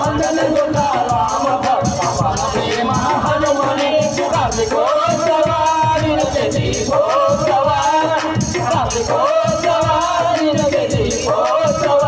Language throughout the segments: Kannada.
अंजन सुता राम भक्त पवन भीमा हनुमने कार्तिकोत्सव निनगे दीपोत्सव कार्तिकोत्सव निनगे दीपोत्सव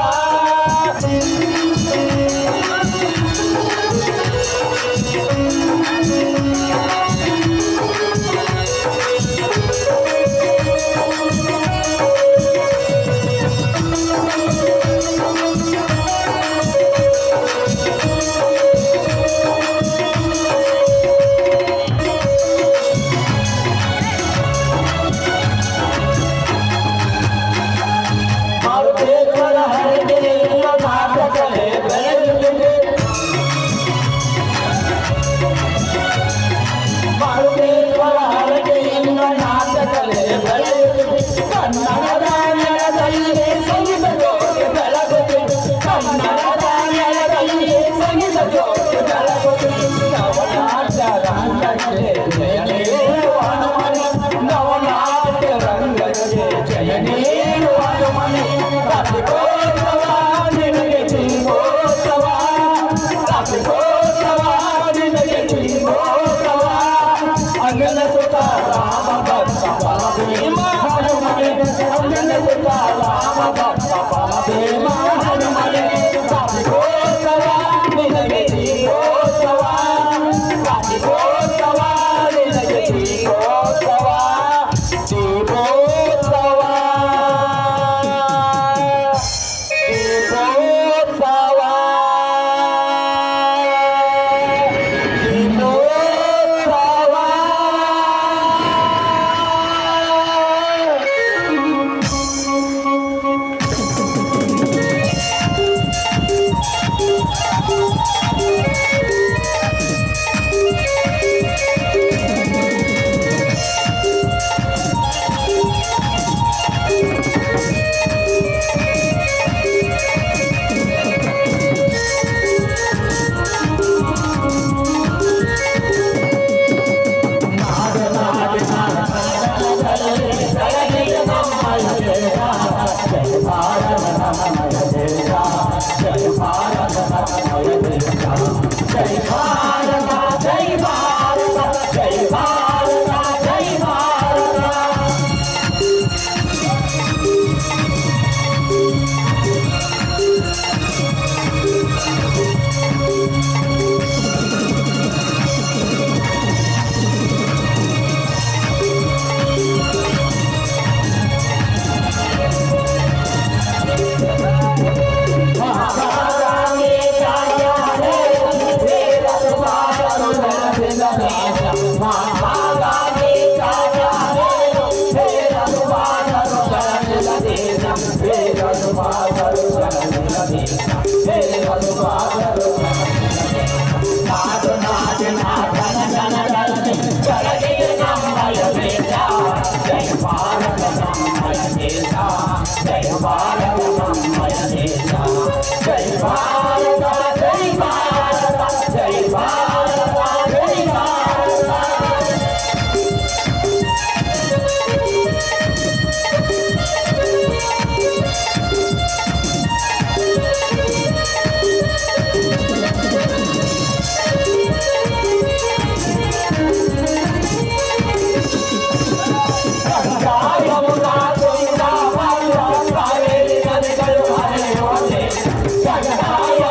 Jai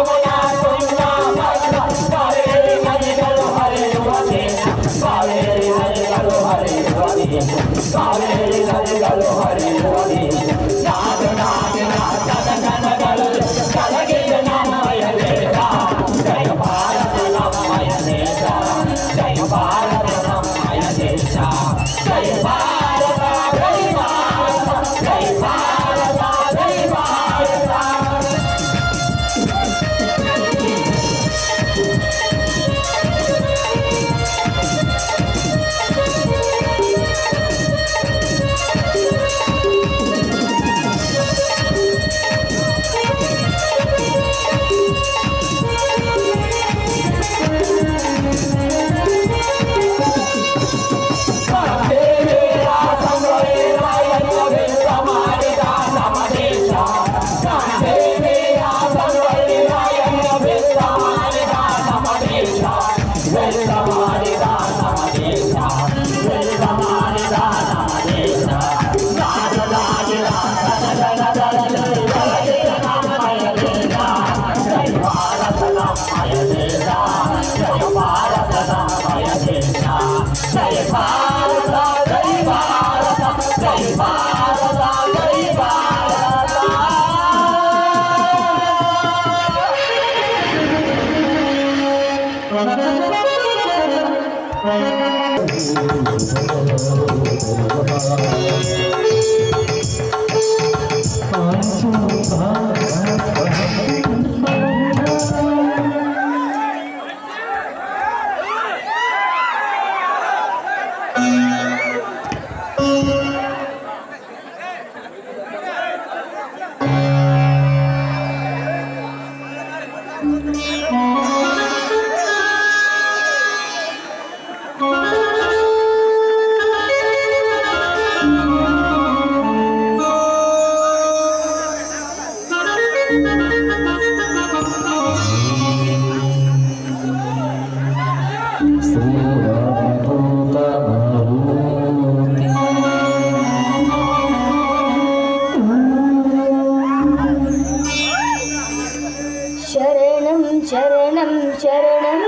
शरणं शरणं शरणं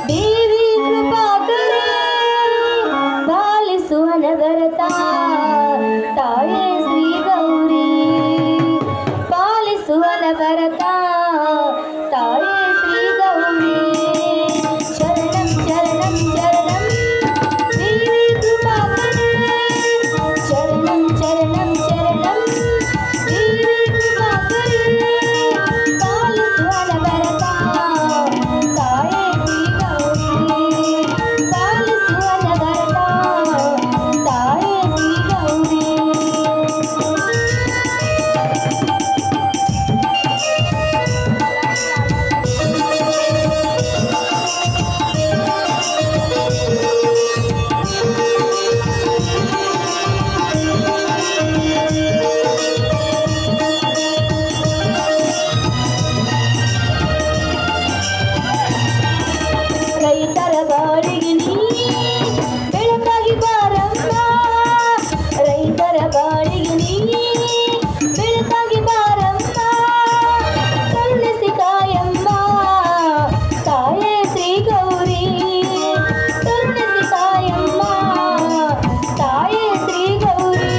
देवी कृपाकरे पालिसु अनवरता ताये श्री गौरी पालिसु अनवरता ताये श्री गौरी शरणं शरणं शरणं देवी कृपाकरे शरणं शरणं शरणं देवी कृपाकरे ರೈತರ ಬಾಳಿಗೆ ನೀ ಬೆಳಕಾಗಿ ಬಾರಮ್ಮ ರೈತರ ಬಾಳಿಗೆ ನೀ ಬೆಳಕಾಗಿ ಬಾರಮ್ಮ ಕರುಣಿಸಿ ಕಾಯಮ್ಮ ತಾಯೇ ಶ್ರೀ ಗೌರಿ ಕರುಣಿಸಿ ಕಾಯಮ್ಮ ತಾಯೇ ಶ್ರೀ ಗೌರಿ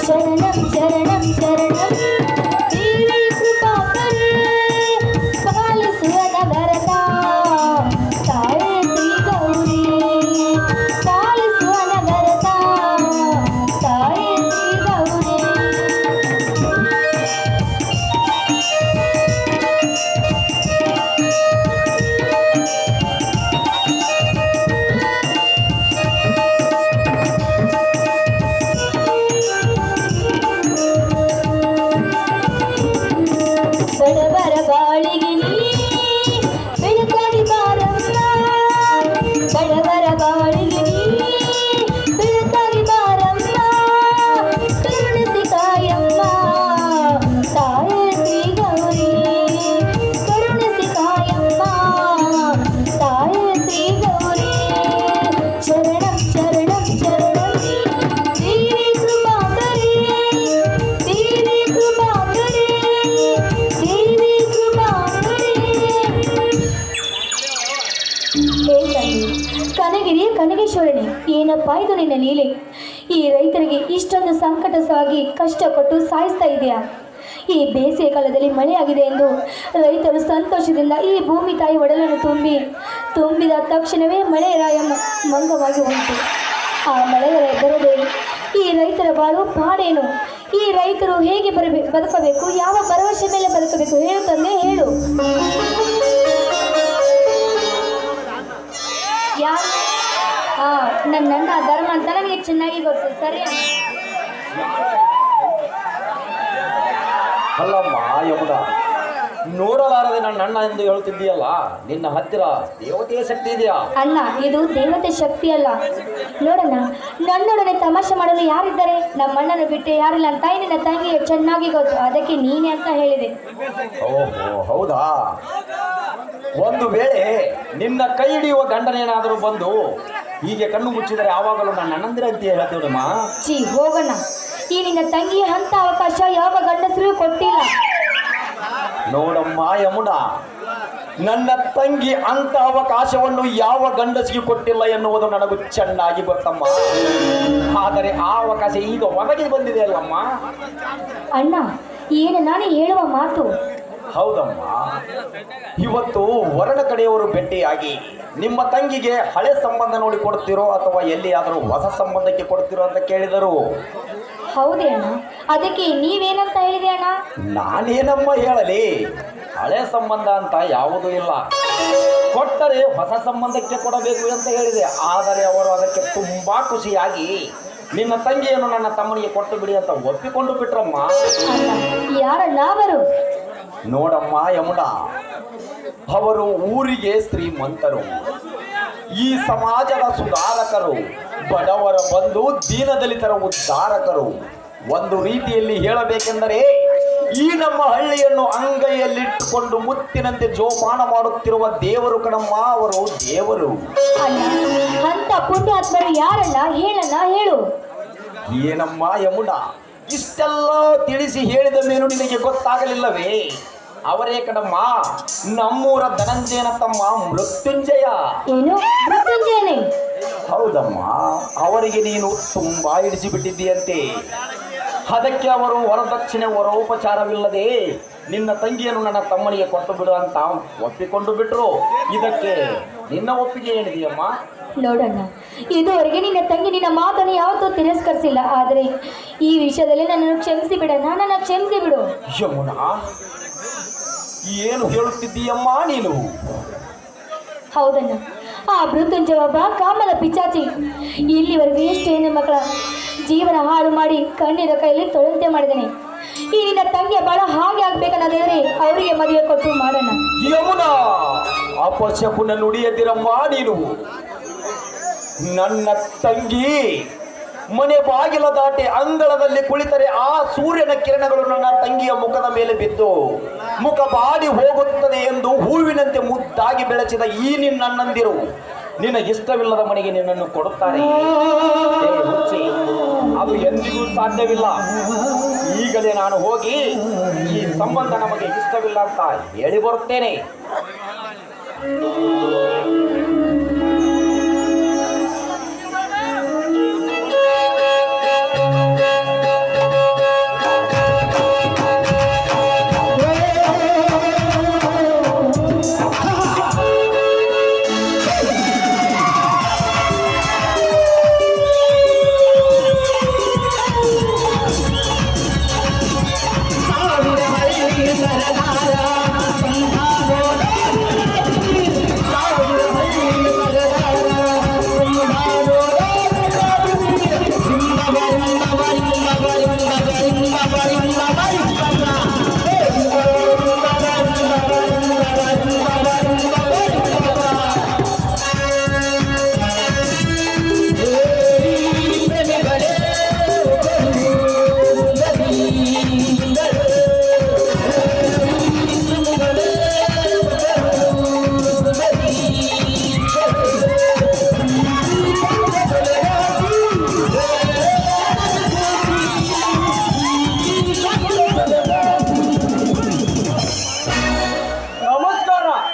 ಶರಣಂ ಶರಣಂ ಶರಣಂ ದೇವಿ ಕೃಪಾಕರೇ ಪಾಲಿಸುವ ನಗರದ ತಾಯೇ ಶ್ರೀ ಗೌರಿ ಪಾಲಿಸುವ ನಗರದ ತಾಯೇ ಶ್ರೀ ಗೌರಿ ಬಡವರ ಬಾಳಿಗೆ ನೀ ಬೆಳಕಾಗಿ ಬಾರಮ್ಮ ಬಡವರ ಬಾಳಿಗೆ ನೀ ಬೆಳಕಾಗಿ ಬಾರಮ್ಮ ಕರುಣಿಸಿ ಕಾಯಮ್ಮ ತಾಯೇ ಶ್ರೀ ಗೌರಿ ಕರುಣಿಸಿ ಕಾಯಮ್ಮ ತಾಯೇ ಶ್ರೀ ಗೌರಿ ಶರಣಂ ಶರಣಂ ಶರಣಂ ದೇವಿ ಕೃಪಾಕರೇ ದೇವಿ ಕೃಪಾಕರೇ ದೇವಿ ಕೃಪಾಕರೇ ಕನಗಿರಿಯ ಕನಗೇಶ್ವರನೇ ಏನಪ್ಪಾ ಇದು ನಿನ್ನ ಲೀಲೆ ಈ ರೈತರಿಗೆ ಇಷ್ಟೊಂದು ಸಂಕಟ ಸಾಗಿ ಕಷ್ಟಪಟ್ಟು ಸಾಯಿಸ್ತಾ ಇದೆಯಾ ಈ ಬೇಸಿಗೆ ಕಾಲದಲ್ಲಿ ಮಳೆಯಾಗಿದೆ ಎಂದು ರೈತರು ಸಂತೋಷದಿಂದ ಈ ಭೂಮಿ ತಾಯಿ ಒಡಲನ್ನು ತುಂಬಿದ ತಕ್ಷಣವೇ ಮಳೆ ರಾಯ ಮಂಗವಾಗಿ ಹೋಯಿತು ಆ ಮಳೆಗಳ ಬರದೆ ಈ ರೈತರ ಬಾಳು ಪಾಡೇನು ಈ ರೈತರು ಹೇಗೆ ಬದುಕಬೇಕು ಯಾವ ಭರವಸೆ ಮೇಲೆ ಬದುಕಬೇಕು ಹೇಳು ತಂದೆ ಹೇಳು ನನ್ನ ಧರ್ಮ ಅಂತ ನನಗೆ ಚೆನ್ನಾಗಿ ಗೊತ್ತು ಸರಿ ಅಲ್ಲಮ್ಮ ಯಮುನ ನೋಡಲಾರದೆ ನನ್ನ ಅಣ್ಣ ಎಂದು ಹೇಳುತ್ತಿದ್ದೀಯಲ್ಲ ನಿನ್ನ ಹತ್ತಿರ ದೇವತೆಯ ಶಕ್ತಿ ಇದೆಯಾ ಅಣ್ಣ ಇದು ದೇವತೆ ಶಕ್ತಿ ಅಲ್ಲ ನೋಡೋಣ ನನ್ನೊಡನೆ ತಮಾಷೆ ಮಾಡಲು ಯಾರಿದ್ದಾರೆ ನಮ್ಮ ಅಣ್ಣನ ಬಿಟ್ಟು ಯಾರಿಲ್ಲ ಅಂತ ನಿನ್ನ ತಂಗಿಗೆ ಚೆನ್ನಾಗಿ ಗೊತ್ತು ಅದಕ್ಕೆ ನೀನೇ ಅಂತ ಹೇಳಿದೆ ಓಹೋ ಹೌದಾ ಒಂದು ವೇಳೆ ನಿನ್ನ ಕೈ ಹಿಡಿಯುವ ಗಂಡನೇನಾದರೂ ಬಂದು ಹೀಗೆ ಕಣ್ಣು ಮುಚ್ಚಿದರೆ ಯಾವಾಗಲೂ ನನ್ನ ಅಣ್ಣಂದಿರ ಅಂತ ಹೇಳ್ತೀವಮ್ಮ ಹೋಗೋಣ ಈ ನಿನ್ನ ತಂಗಿ ಅಂತ ಅವಕಾಶ ಯಾವ ಗಂಡಸರಿಗೂ ಕೊಟ್ಟಿಲ್ಲ. ನೋಡಮ್ಮ ಯಮುನಾ, ನನ್ನ ತಂಗಿ ಅಂತ ಅವಕಾಶವನ್ನು ಯಾವ ಗಂಡಸಿಗೆ ಕೊಟ್ಟಿಲ್ಲ ಎನ್ನುವುದು ನನಗೂ ಚೆನ್ನಾಗಿ ಗೊತ್ತಮ್ಮ. ಆದರೆ ಆ ಅವಕಾಶ ಈಗ ಒದಗಿ ಬಂದಿದೆ ಅಲ್ಲಮ್ಮ. ಅಣ್ಣ, ಏನು ನಾನು ಹೇಳುವ ಮಾತು? ಹೌದಮ್ಮ, ಇವತ್ತು ವರನ ಕಡೆಯವರು ಭೇಟಿಯಾಗಿ ನಿಮ್ಮ ತಂಗಿಗೆ ಹಳೆ ಸಂಬಂಧ ನೋಡಿ ಕೊಡ್ತಿರೋ ಅಥವಾ ಎಲ್ಲಿಯಾದರೂ ಹೊಸ ಸಂಬಂಧಕ್ಕೆ ಕೊಡ್ತಿರೋ ಅಂತ ಕೇಳಿದರು. ಹೌದೇ ಅಣ್ಣ? ಅದಕ್ಕೆ ನೀವೇನಂತ ಹೇಳಿದೆ ಅಣ್ಣ? ನಾನೇನಮ್ಮ ಹೇಳಲಿ, ಹಳೆ ಸಂಬಂಧ ಅಂತ ಯಾವುದೂ ಇಲ್ಲ, ಕೊಟ್ಟರೆ ಹೊಸ ಸಂಬಂಧಕ್ಕೆ ಕೊಡಬೇಕು ಅಂತ ಹೇಳಿದೆ. ಆದರೆ ಅವರು ಅದಕ್ಕೆ ತುಂಬಾ ಖುಷಿಯಾಗಿ ನಿನ್ನ ತಂಗಿಯನ್ನು ನನ್ನ ತಮ್ಮನಿಗೆ ಕೊಟ್ಟು ಬಿಡಿ ಅಂತ ಒಪ್ಪಿಕೊಂಡು ಬಿಟ್ರಮ್ಮ. ಯಾರಣ್ಣ ಅವರು? ನೋಡಮ್ಮ ಯಮುನಾ, ಅವರು ಊರಿಗೆ ಶ್ರೀಮಂತರು, ಈ ಸಮಾಜದ ಸುಧಾರಕರು, ಬಡವರ ಬಂಧು, ದೀನದಲಿತರ ಉದ್ಧಾರಕರು. ಒಂದು ರೀತಿಯಲ್ಲಿ ಹೇಳಬೇಕೆಂದರೆ ಈ ನಮ್ಮ ಹಳ್ಳಿಯನ್ನು ಅಂಗೈಯಲ್ಲಿಟ್ಟುಕೊಂಡು ಮುತ್ತಿನಂತೆ ಜೋಪಾನ ಮಾಡುತ್ತಿರುವ ದೇವರು ಕಣಮ್ಮ, ಅವರು ದೇವರು. ಅಂತ ಪುಣ್ಯಾತ್ಮರು ಯಾರಲ್ಲ ಹೇಳಣ್ಣ, ಹೇಳು. ಏನಮ್ಮ ಯಮುನಾ, ಇಷ್ಟೆಲ್ಲ ತಿಳಿಸಿ ಹೇಳಿದ ಮೇಲೂ ನಿನಗೆ ಗೊತ್ತಾಗಲಿಲ್ಲವೇ? ಅವರೇ ಕಣಮ್ಮ, ನಮ್ಮೂರ ಧನಂಜಯನ ತಮ್ಮ ಮೃತ್ಯುಂಜಯ. ಏನು ಮೃತ್ಯುಂಜಯನೇ? ಹೌದಮ್ಮ, ಅವರಿಗೆ ನೀನು ತುಂಬಾ ಹಿಡಿಸಿಬಿಟ್ಟಿದ್ದೀಯಂತೆ. ಅದಕ್ಕೆ ಅವರು ವರದಕ್ಷಿಣೆ ವರೋಪಚಾರವಿಲ್ಲದೆ ನಿನ್ನ ತಂಗಿಯನ್ನು ನನ್ನ ತಮ್ಮನಿಗೆ ಕೊಟ್ಟು ಬಿಡು ಅಂತ ಒಪ್ಪಿಕೊಂಡು ಬಿಟ್ರು. ಇದಕ್ಕೆ ನಿನ್ನ ಒಪ್ಪಿಗೆ ಏನಿದೆಯಮ್ಮ? ನೋಡಣ್ಣ, ಇದುವರೆಗೆ ನಿನ್ನ ತಂಗಿ ನಿನ್ನ ಮಾತನ್ನು ಯಾವತ್ತೂ ತಿರಸ್ಕರಿಸಿಲ್ಲ. ಆದರೆ ಈ ವಿಷಯದಲ್ಲಿ ನನ್ನನ್ನು ಕ್ಷಮಿಸಿ ಬಿಡಣ್ಣ, ನನ್ನ ಕ್ಷಮಿಸಿ ಬಿಡು. ಯಮುನಾ, ಏನು ಹೇಳುತ್ತಿದ್ದೀಯಮ್ಮ ನೀನು? ಹೌದಣ್ಣ, ಆ ಮೃತ್ಯುಂಜಯ ಒಬ್ಬ ಕಾಮದ ಪಿಚಾಚಿ. ಇಲ್ಲಿವರೆಗೂ ಎಷ್ಟು ಹೆಣ್ಣು ಮಕ್ಕಳ ಜೀವನ ಹಾಳು ಮಾಡಿ ಕಣ್ಣೀರ ಕೈಯಲ್ಲಿ ತೊಳೆಂತೆ ಮಾಡಿದ್ದೇನೆ. ಈ ನಿನ್ನ ತಂಗಿಯ ಬಾಳ ಹಾಗೆ ಆಗ್ಬೇಕನ್ನೋದಾದ್ರೆ ಅವರಿಗೆ ಮದುವೆ ಕೊಟ್ಟು ಮಾಡೋಣ. ಯಮುನಾ, ಅಪಶಕುನ ನುಡಿಯದಿರಮ್ಮ ನೀನು. ನನ್ನ ತಂಗಿ ಮನೆ ಬಾಗಿಲ ದಾಟಿ ಅಂಗಳದಲ್ಲಿ ಕುಳಿತರೆ ಆ ಸೂರ್ಯನ ಕಿರಣಗಳು ನನ್ನ ತಂಗಿಯ ಮುಖದ ಮೇಲೆ ಬಿದ್ದು ಮುಖ ಬಾಡಿ ಹೋಗುತ್ತದೆ ಎಂದು ಹೂವಿನಂತೆ ಮುದ್ದಾಗಿ ಬೆಳೆಸಿದ ಈ ನಿನ್ನಣ್ಣಂದಿರು ನಿನಗಿಷ್ಟವಿಲ್ಲದ ಮನೆಗೆ ನಿನ್ನನ್ನು ಕೊಡುತ್ತಾರೆ. ಅದು ಎಂದಿಗೂ ಸಾಧ್ಯವಿಲ್ಲ. ಈಗಲೇ ನಾನು ಹೋಗಿ ಈ ಸಂಬಂಧ ನಮಗೆ ಇಷ್ಟವಿಲ್ಲ ಅಂತ ಹೇಳಿ ಬರುತ್ತೇನೆ.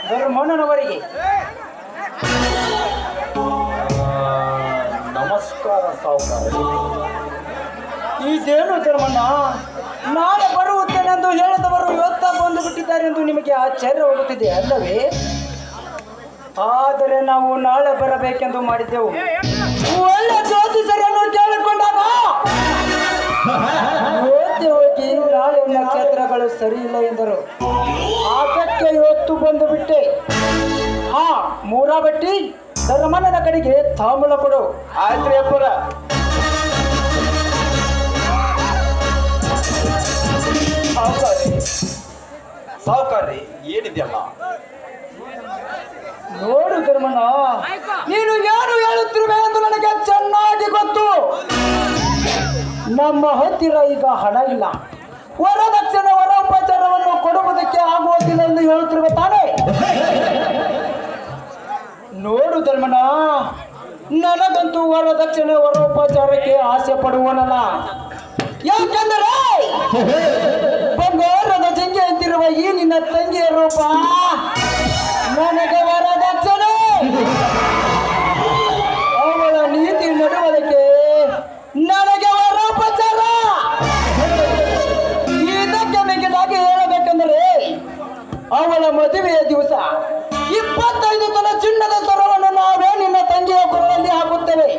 ಧರ್ಮಣ್ಣನವರಿಗೆ ನಮಸ್ಕಾರ ಸಾವುಕಾರ. ಇದೇನು ಧರ್ಮಣ್ಣ, ನಾಳೆ ಬರುತ್ತೇನೆಂದು ಹೇಳಿದವರು ಇವತ್ತ ಬಂದು ಬಿಟ್ಟಿದ್ದಾರೆ ಎಂದು ನಿಮಗೆ ಆಶ್ಚರ್ಯವಾಗುತ್ತಿದೆ ಅಲ್ಲವೇ? ಆದರೆ ನಾವು ನಾಳೆ ಬರಬೇಕೆಂದು ಮಾಡಿದ್ದೆವು. ಒಳ್ಳೆ ಜ್ಯೋತಿಷರನ್ನು ಕೇಳಿಕೊಂಡಾಗ ಇವತ್ತೇ ಹೋಗಿ ನಾಳೆ ನಕ್ಷತ್ರಗಳು ಸರಿ ಇಲ್ಲ ಎಂದರು. ಅದಕ್ಕೆ ಇವತ್ತು ಬಂದು ಬಿಟ್ಟೆ. ಹಾ, ಮೂರ ಬಟ್ಟಿ ಧರ್ಮಣ್ಣನ ಕಡೆಗೆ ತಾಂಬೂಲ ಕೊಡು. ಆಯ್ತ್ರಿ ಅಪ್ಪರ. ಸಾವುಕಾರ್ರಿ ಏನಿದೆಯಲ್ಲ? ನೋಡು ಧರ್ಮಣ್ಣ, ನೀನು ಏನು ಹೇಳುತ್ತಿರುವೆ ಎಂದು ನನಗೆ ಚೆನ್ನಾಗಿ ಗೊತ್ತು. ನಮ್ಮ ಹತ್ತಿರ ಈಗ ಹಣ ಇಲ್ಲ, ವರದಕ್ಷಿಣೆ ವರೋಪಚಾರವನ್ನು ಕೊಡುವುದಕ್ಕೆ ಆಗುವುದಿಲ್ಲ ಎಂದು ಹೇಳುತ್ತಿರುವ ತಾನೇ? ನೋಡು ಧರ್ಮಣ್ಣ, ನನಗಂತೂ ವರದಕ್ಷಿಣೆ ವರೋಪಚಾರಕ್ಕೆ ಆಸೆ ಪಡುವನಲ್ಲ. ಯಾಕಂದರೆ ಬಂಗಾರದ ಜಿಂಕೆ ಅಂತಿರುವ ಈ ನಿನ್ನ ತಂಗಿಯ ರೂಪ ನನಗೆ ವರದಕ್ಷಿಣೆ. ಅವಳ ನೀತಿ ನಡವಳಿಕೆ ನನಗೆ ವರೋಪಚಾರ. ಇದಕ್ಕೆ ಮಿಗಿಲಾಗಿ ಹೇಳಬೇಕೆಂದರೆ ಅವಳ ಮದುವೆಯ ದಿವಸ 25 ತೊಲೆ ಚಿನ್ನದ ಸರವನ್ನು ನಾವೇ ನಿನ್ನ ತಂಗಿಯ ಕೊರಳಲ್ಲಿ ಹಾಕುತ್ತೇವೆ.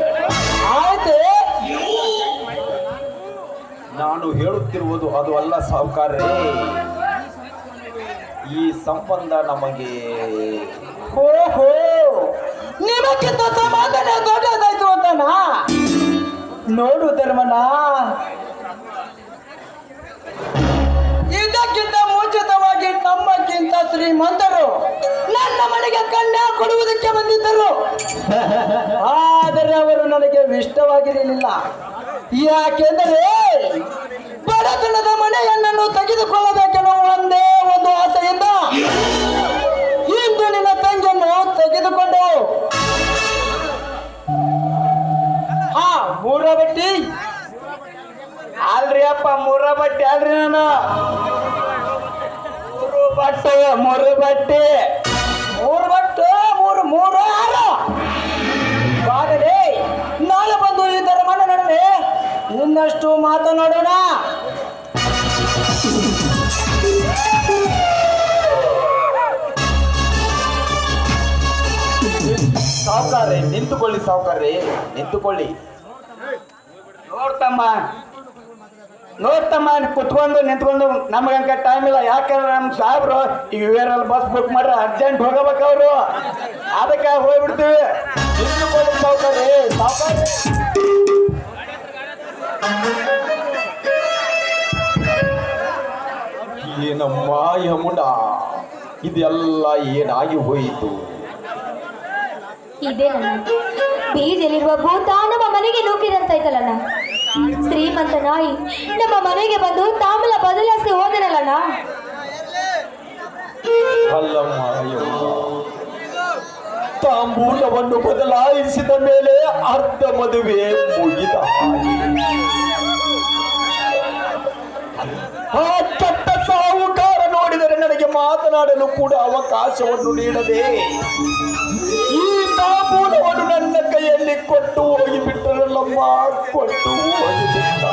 ಆಯ್ತೆ? ನಾನು ಹೇಳುತ್ತಿರುವುದು ಅದು ಅಲ್ಲ ಸಾಹುಕಾರರೇ. ಈ ಸಂಬಂಧ ನಮಗೆ ಓಹೋ, ನಿಮಗಿಂತ ಸಮಾಧಾನ ದೊಡ್ಡದಾಯ್ತು ಅಂತನಾ? ನೋಡು ಧರ್ಮಣ್ಣ, ಇದಕ್ಕಿಂತ ಮುಂಚಿತವಾಗಿ ನಮ್ಮಕ್ಕಿಂತ ಶ್ರೀಮಂತರು ನನ್ನ ಮನೆಗೆ ಕನ್ಯಾ ಕೊಡುವುದಕ್ಕೆ ಬಂದಿದ್ದರು. ಆದರೆ ಅವರು ನನಗೆ ಇಷ್ಟವಾಗಿರಲಿಲ್ಲ. ಯಾಕೆಂದರೆ ಬಡತನದ ಮನೆಯನ್ನನ್ನು ತೆಗೆದುಕೊಳ್ಳಬೇಕೆನ್ನುವ ಒಂದೇ ಒಂದು ಆಸೆಯಿಂದ ಇಂದು ನಿನ್ನ ತಂಗಿಯನ್ನು ತೆಗೆದುಕೊಂಡು ಮೂರ ಬಟ್ಟಿ ಅಲ್ರಿ ಅಪ್ಪ, ಮೂರ ಬಟ್ಟೆ ಅಲ್ರಿ ನಾನು ಮೂರು ಬಟ್ಟೆ ಮೂರು ಆರು ಬಾಗಲೇ ನಾಳೆ ಬಂದು ಈ ಧರ್ಮನ ನಡುವೆ ಇನ್ನಷ್ಟು ಮಾತನಾಡೋಣ. ಸಾಹುಕಾರ್ರೆ, ನಿಂತುಕೊಳ್ಳಿ ಸಾಹುಕಾರ್ರೆ, ನಿಂತುಕೊಳ್ಳಿ. ನೋಡ್ತಮ್ಮ ಕುತ್ಕೊಂಡು ನಿಂತ್ಕೊಂಡು ನಮಗಂಕ ಟೈಮ್ ಇಲ್ಲ. ಯಾಕಂದ್ರೆ ನಮ್ಮ ಸಾಹೇಬ್ರು ಈಗ ವೇರಲ್ಲಿ ಬಸ್ ಬುಕ್ ಮಾಡ್ರೆ ಅರ್ಜೆಂಟ್ ಹೋಗಬೇಕು ಅವರು, ಅದಕ್ಕೆ ಹೋಗ್ಬಿಡ್ತೀವಿ. ನಿಂತುಕೊಳ್ಳಿ ಸಾಹುಕಾರ್ರೆ, ಸಾಹುಕಾರ್ರೆ. ಏನಮ್ಮ ಯಮುನ, ಇದೆಲ್ಲ ಏನಾಗಿ ಹೋಯಿತು? ಇದೇ ನನ್ನ ಬೀದಿಯಲ್ಲಿರುವ ಭೂತ ನಮ್ಮ ಮನೆಗೆ ನೂಕಿದಂತಾಯ್ತಲ್ಲಣ್ಣ. ಶ್ರೀಮಂತ ನಾಯಿ ನಮ್ಮ ಮನೆಗೆ ಬಂದು ತಾಂಬೂಲ ಬದಲಾಯಿಸಿ ಹೋದನಲ್ಲಣ್ಣ. ಅಲ್ಲಮ್ಮ ಯಮುನ, ತಾಂಬೂಲವನ್ನು ಬದಲಾಯಿಸಿದ ಮೇಲೆ ಅರ್ಧ ಮದುವೆ ಮುಗಿದ ಆ ಕೆಟ್ಟ ಸಾಹುಕಾರ ನೋಡಿದರೆ ನನಗೆ ಮಾತನಾಡಲು ಕೂಡ ಅವಕಾಶವನ್ನು ನೀಡದೆ ಈ ತಾಂಬೂಲವನ್ನು ನನ್ನ ಕೈಯಲ್ಲಿ ಕೊಟ್ಟು ಹೋಗಿಬಿಟ್ಟರಲ್ಲಮ್ಮ, ಕೊಟ್ಟು ಹೋಗಿಬಿಟ್ಟ.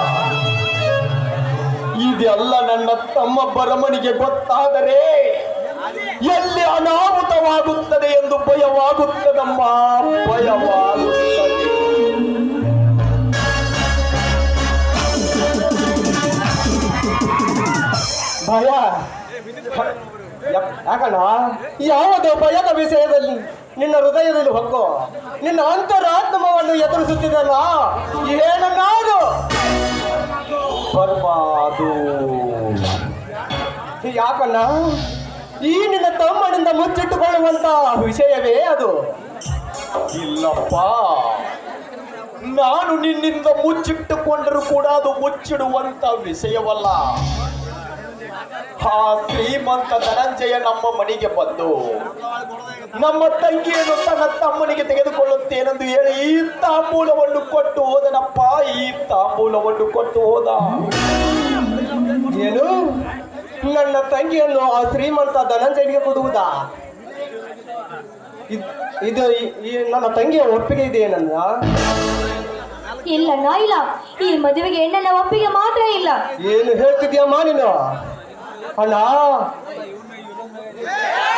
ಇದೆಲ್ಲ ನನ್ನ ತಮ್ಮ ಬರಮನಿಗೆ ಗೊತ್ತಾದರೆ ಎಲ್ಲಿ ಅನಾಹುತವಾಗುತ್ತದೆ ಎಂದು ಭಯವಾಗುತ್ತದಮ್ಮ, ಭಯವಾಗುತ್ತದೆ. ಭಯ ಯಾಕಣ್ಣ? ಯಾವುದೋ ಭಯದ ವಿಷಯದಲ್ಲಿ ನಿನ್ನ ಹೃದಯದಲ್ಲಿ ಹೊಕ್ಕು ನಿನ್ನ ಅಂತರಾತ್ಮವನ್ನು ಎದುರಿಸುತ್ತಿದ್ದಲ್ಲ, ಏನನ್ನಾದು ಬರ್ಮ ಅದು ಯಾಕಣ್ಣ? ಈ ನಿನ್ನ ತಮ್ಮನಿಂದ ಮುಚ್ಚಿಟ್ಟುಕೊಳ್ಳುವಂತ ವಿಷಯವೇ ಅದು? ಇಲ್ಲಪ್ಪ, ನಾನು ನಿನ್ನಿಂದ ಮುಚ್ಚಿಟ್ಟುಕೊಂಡರೂ ಕೂಡ ಅದು ಮುಚ್ಚಿಡುವಂತ ವಿಷಯವಲ್ಲ. ಆ ಶ್ರೀಮಂತ ಧನಂಜಯ ನಮ್ಮ ಮನೆಗೆ ಬಂದು ನಮ್ಮ ತಂಗಿಯನ್ನು ತನ್ನ ತಮ್ಮನಿಗೆ ತೆಗೆದುಕೊಳ್ಳುತ್ತೇನೆಂದು ಹೇಳಿ ಈ ತಾಂಬೂಲವನ್ನು ಕೊಟ್ಟು ಹೋದನಪ್ಪ, ಈ ತಾಂಬೂಲವನ್ನು ಕೊಟ್ಟು ಹೋದ. ಏನು, ನನ್ನ ತಂಗಿಯನ್ನು ಆ ಶ್ರೀಮಂತ ಧನಂಜಯನಿಗೆ ಕೊಡುವುದಾ? ಇದು ನನ್ನ ತಂಗಿಯ ಒಪ್ಪಿಗೆ ಇದೆ ನನ್ನ? ಇಲ್ಲಣ್ಣ ಇಲ್ಲ, ಈ ಮದುವೆಗೆ ಹೆಣ್ಣನ ಒಪ್ಪಿಗೆ ಮಾತ್ರ ಇಲ್ಲ. ಏನು ಹೇಳ್ತಿದ್ಯಮ್ಮ ನೀನು? ಅಣ್ಣ,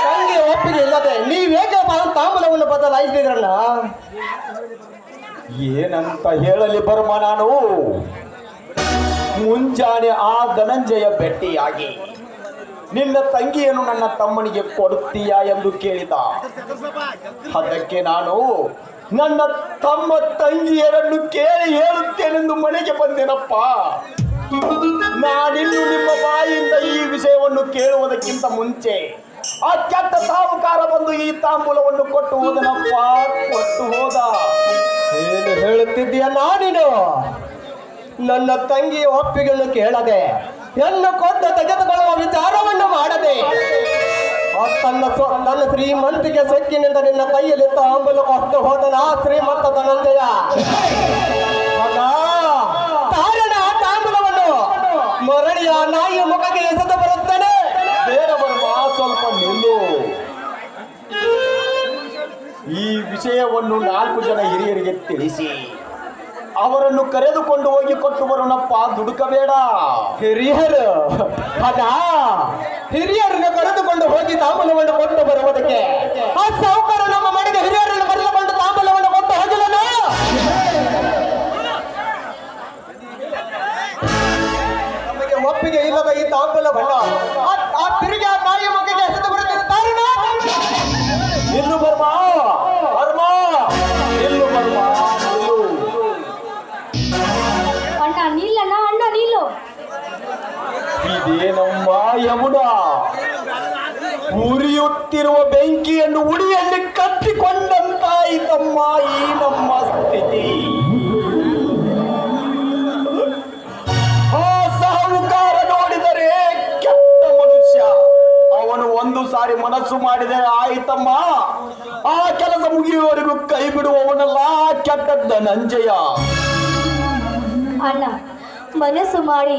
ತಂಗಿಯ ಒಪ್ಪಿಗೆ ಇಲ್ಲದೆ ನೀವೇಕೆ ತಾಂಬೂಲವನ್ನು ಬದಲಾಯಿಸಿದ್ರಣ್ಣ? ಏನಂತ ಹೇಳಲಿ ಬರ್ಮ ನಾನು? ಮುಂಜಾನೆ ಆ ಧನಂಜಯ ಭೇಟಿಯಾಗಿ ನಿನ್ನ ತಂಗಿಯನ್ನು ನನ್ನ ತಮ್ಮನಿಗೆ ಕೊಡುತ್ತೀಯಾ ಎಂದು ಕೇಳಿದ. ಅದಕ್ಕೆ ನಾನು ನನ್ನ ತಮ್ಮ ತಂಗಿಯರನ್ನು ಕೇಳಿ ಹೇಳುತ್ತೇನೆಂದು ಮನೆಗೆ ಬಂದೆನಪ್ಪ. ನಾನಿನ್ನು ನಿಮ್ಮ ಬಾಯಿಯಿಂದ ಈ ವಿಷಯವನ್ನು ಕೇಳುವುದಕ್ಕಿಂತ ಮುಂಚೆ ಆ ಕೆಟ್ಟ ಸಾಹುಕಾರ ಬಂದು ಈ ತಾಂಬೂಲವನ್ನು ಕೊಟ್ಟು ಹೋದನಪ್ಪ, ಕೊಟ್ಟು ಹೋದ. ಏನು ಹೇಳುತ್ತಿದ್ದೀಯ ನೀನು? ನನ್ನ ತಂಗಿಯ ಒಪ್ಪಿಗೆಯನ್ನು ಕೇಳದೆ ಹೆಣ್ಣು ಕೊಟ್ಟು ತೆಗೆದುಕೊಳ್ಳುವ ವಿಚಾರವನ್ನು ಮಾಡದೆ ನನ್ನ ಶ್ರೀಮಂತಿಗೆ ಸೊಕ್ಕಿನಿಂದ ನಿನ್ನ ಕೈಯಲ್ಲಿ ತಾಂಬೂಲ ಕೊಟ್ಟು ಹೋದನ ಶ್ರೀಮಂತ ಧನಂಜಯ. ಕಾರಣ ತಾಂಬೂಲವನ್ನು ಮರಳಿಯ ನಾಯಿಯ ಮುಖಕ್ಕೆ ಎಸೆದು ಬರುತ್ತಾನೆ. ಬೇಡ ಬರ್ಮ, ಸ್ವಲ್ಪ ನಿಲ್ಲು. ಈ ವಿಷಯವನ್ನು 4 ಜನ ಹಿರಿಯರಿಗೆ ತಿಳಿಸಿ ಅವರನ್ನು ಕರೆದುಕೊಂಡು ಹೋಗಿ ಕೊಟ್ಟು ಬರೋಣಪ್ಪ, ದುಡುಕಬೇಡ. ಹಿರಿಯರು ಅದ ಹಿರಿಯರನ್ನು ಕರೆದುಕೊಂಡು ಹೋಗಿ ತಾಂಬೂಲವನ್ನು ಕೊಟ್ಟು ಬರುವುದಕ್ಕೆ ಆ ಸಾಹುಕಾರ ನಮ್ಮ ಮನೆಗೆ ಹಿರಿಯರನ್ನು ಕರೆದುಕೊಂಡು ತಾಂಬೂಲವನ್ನು ಕೊಟ್ಟು ಹೋಗಿಲ್ಲನು. ನಮಗೆ ಒಪ್ಪಿಗೆ ಇಲ್ಲದ ಈ ತಾಂಬೂಲವನ್ನು ಆ ತಿರುಗಿ ಆ ತಾಯಿಯ ಮಗಗೆ ಎಸೆದು ಬರುತ್ತಿರುತ್ತಾರೆ. ಇಲ್ಲು ಬರ್ಮ, ಬರ್ಮ, ಇಲ್ಲು ಬರ್ಮ, ಇಲ್ಲು. ಅಣ್ಣ ನಿಲ್ಲಣ್ಣ, ಅಣ್ಣ ನಿಲ್ಲು. ಇದೇನಮ್ಮ ಯಮುನ, ಉರಿಯುತ್ತಿರುವ ಬೆಂಕಿಯನ್ನು ಉಡಿಯಲ್ಲಿ ಕಟ್ಟಿಕೊಂಡಂತಾಯಿತಮ್ಮ ಈ ನಮ್ಮ ಸ್ಥಿತಿ. ಆ ಸಾಹುಕಾರ ನೋಡಿದರೆ ಕೆಟ್ಟ ಮನುಷ್ಯ. ಅವನು ಒಂದು ಸಾರಿ ಮನಸ್ಸು ಮಾಡಿದರೆ ಆಯಿತಮ್ಮ, ಆ ಕೆಲಸ ಮುಗಿಯುವವರೆಗೂ ಕೈ ಬಿಡುವವನಲ್ಲ ಕೆಟ್ಟ ಧನಂಜಯ. ಅಣ್ಣ ಮನಸ್ಸು ಮಾಡಿ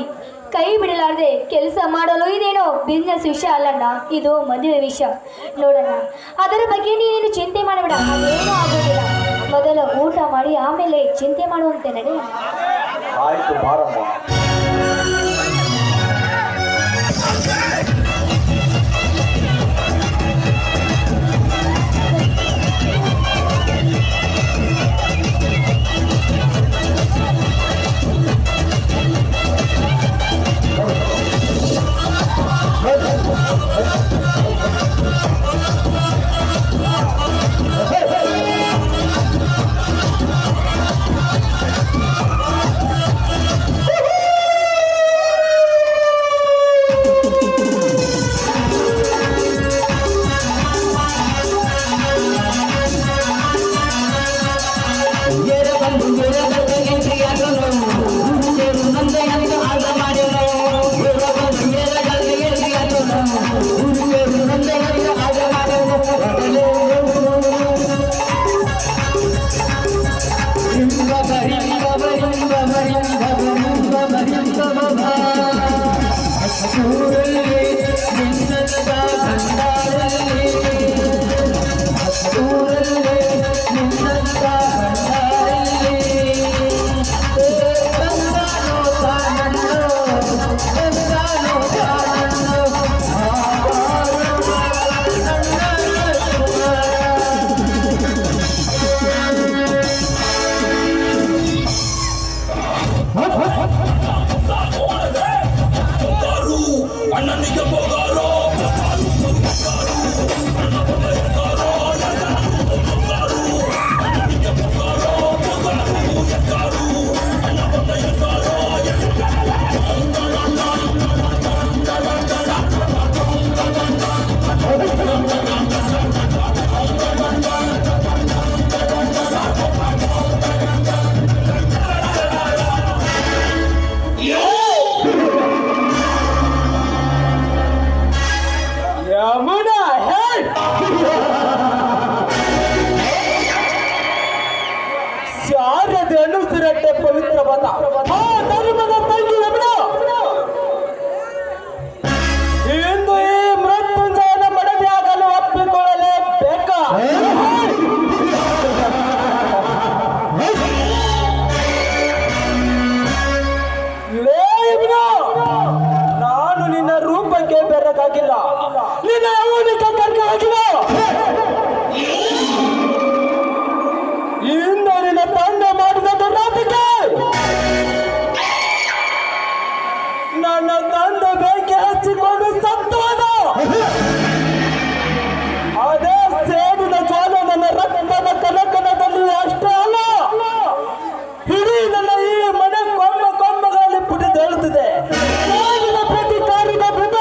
ಕೈ ಬಿಡಲಾರದೆ ಕೆಲಸ ಮಾಡಲು ಇದೇನೋ ಬಿಸ್ನೆಸ್ ವಿಷಯ ಅಲ್ಲಣ್ಣ, ಇದು ಮದುವೆ ವಿಷಯ. ನೋಡೋಣ, ಅದರ ಬಗ್ಗೆ ನೀನೇನು ಚಿಂತೆ ಮಾಡಬೇಡ, ಅದೇನೂ ಆಗೋದಿಲ್ಲ. ಮೊದಲು ಊಟ ಮಾಡಿ ಆಮೇಲೆ ಚಿಂತೆ ಮಾಡುವಂತೆ ನಡೆ. ಆಯ್ತು ಬಾರಮ್ಮ. ಶಾರದೆನುಸಿರಟ್ಟೆ ಪವಿತ್ರವಾದ ಆ ಧರ್ಮದ ತಂಗಿ ಯಮುನಾ, ಇಂದು ಈ ಮೃತ್ಯುಂಜಯನ ಮಡದಿಯಾಗಲು ಒಪ್ಪಿಕೊಳ್ಳಲೇಬೇಕಾ? ಲೇ ಯಮುನಾ, ನಾನು ನಿನ್ನ ರೂಪಕ್ಕೆ ಬೆರಗಾಗಿಲ್ಲ, ನಿನ್ನ ಯೌವನಕ್ಕೆ ಕರ್ಕಾಗಿಲ್ಲ. ಇಂದು ನಿನ್ನ ತಂದೆ ಮಾಡಿದ ದುರಾಟಕ್ಕೆ ನನ್ನ ತಂದೆ ಬೇಕೆ ಹಚ್ಚಿಕೊಂಡು ಸತ್ತುವದ. ಅದೇ ಸೇಡಿನ ಜ್ವಾಲ ನನ್ನ ರಕ್ತದ ಕನಕನದಲ್ಲಿ ಅಷ್ಟೇ ಅಲ್ಲ, ಇಡೀ ನನ್ನ ಈ ಮನೆ ಕೊಂಬಗಳಲ್ಲಿ ಪುಟಿದೇಳುತ್ತಿದೆ. ಪ್ರತಿ ಕಾರ್ಯದ ಬೃಂದ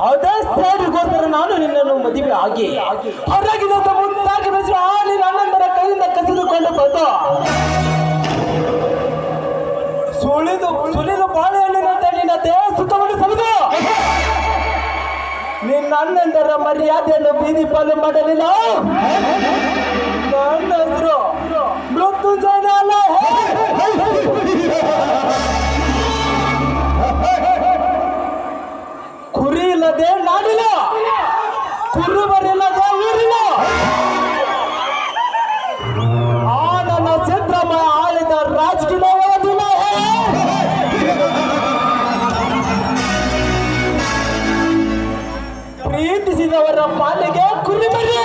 ಅದೇ ಸೇರಿಗೋಸ್ಕರ ನಾನು ನಿನ್ನನ್ನು ಮದುವೆ ಆಗಿ ಹೊರಗಿನ ಮುದ್ದಾಗಿ ಬೆಳೆಸಿ ಆ ನಿನ್ನ ಅಣ್ಣಂದರ ಕೈಯಿಂದ ಕಸಿದುಕೊಂಡು ಬಂದು ಸುಳಿದು ಬಾಳೆಹಣ್ಣಿನಂತೆ ನಿನ್ನ ದೇಹ ಸುತ್ತವನ್ನು ಸರಿದು ನಿನ್ನ ಅಣ್ಣಂದರ ಮರ್ಯಾದೆಯನ್ನು ಬೀದಿ ಪಾಲು ಮಾಡಲಿಲ್ಲ. ನನ್ನ ಹೆಸರು ಮೃತ್ಯುಂಜಯನ ಅಲ್ಲ. ಕುರಿ ಇಲ್ಲದೆ ನಾಡಿಲ್ಲ, ಕುರುಬರಿಲ್ಲದೆ ಊರಿಲ್ಲ. ಆ ನನ್ನ ಸಿದ್ದರಾಮಯ್ಯ ಆಳಿದ ರಾಜಕೀಯವಾದಿಲ್ಲ. ಪ್ರೀತಿಸಿದವರ ಪಾಲಿಗೆ ಕುರಿಮರಿ,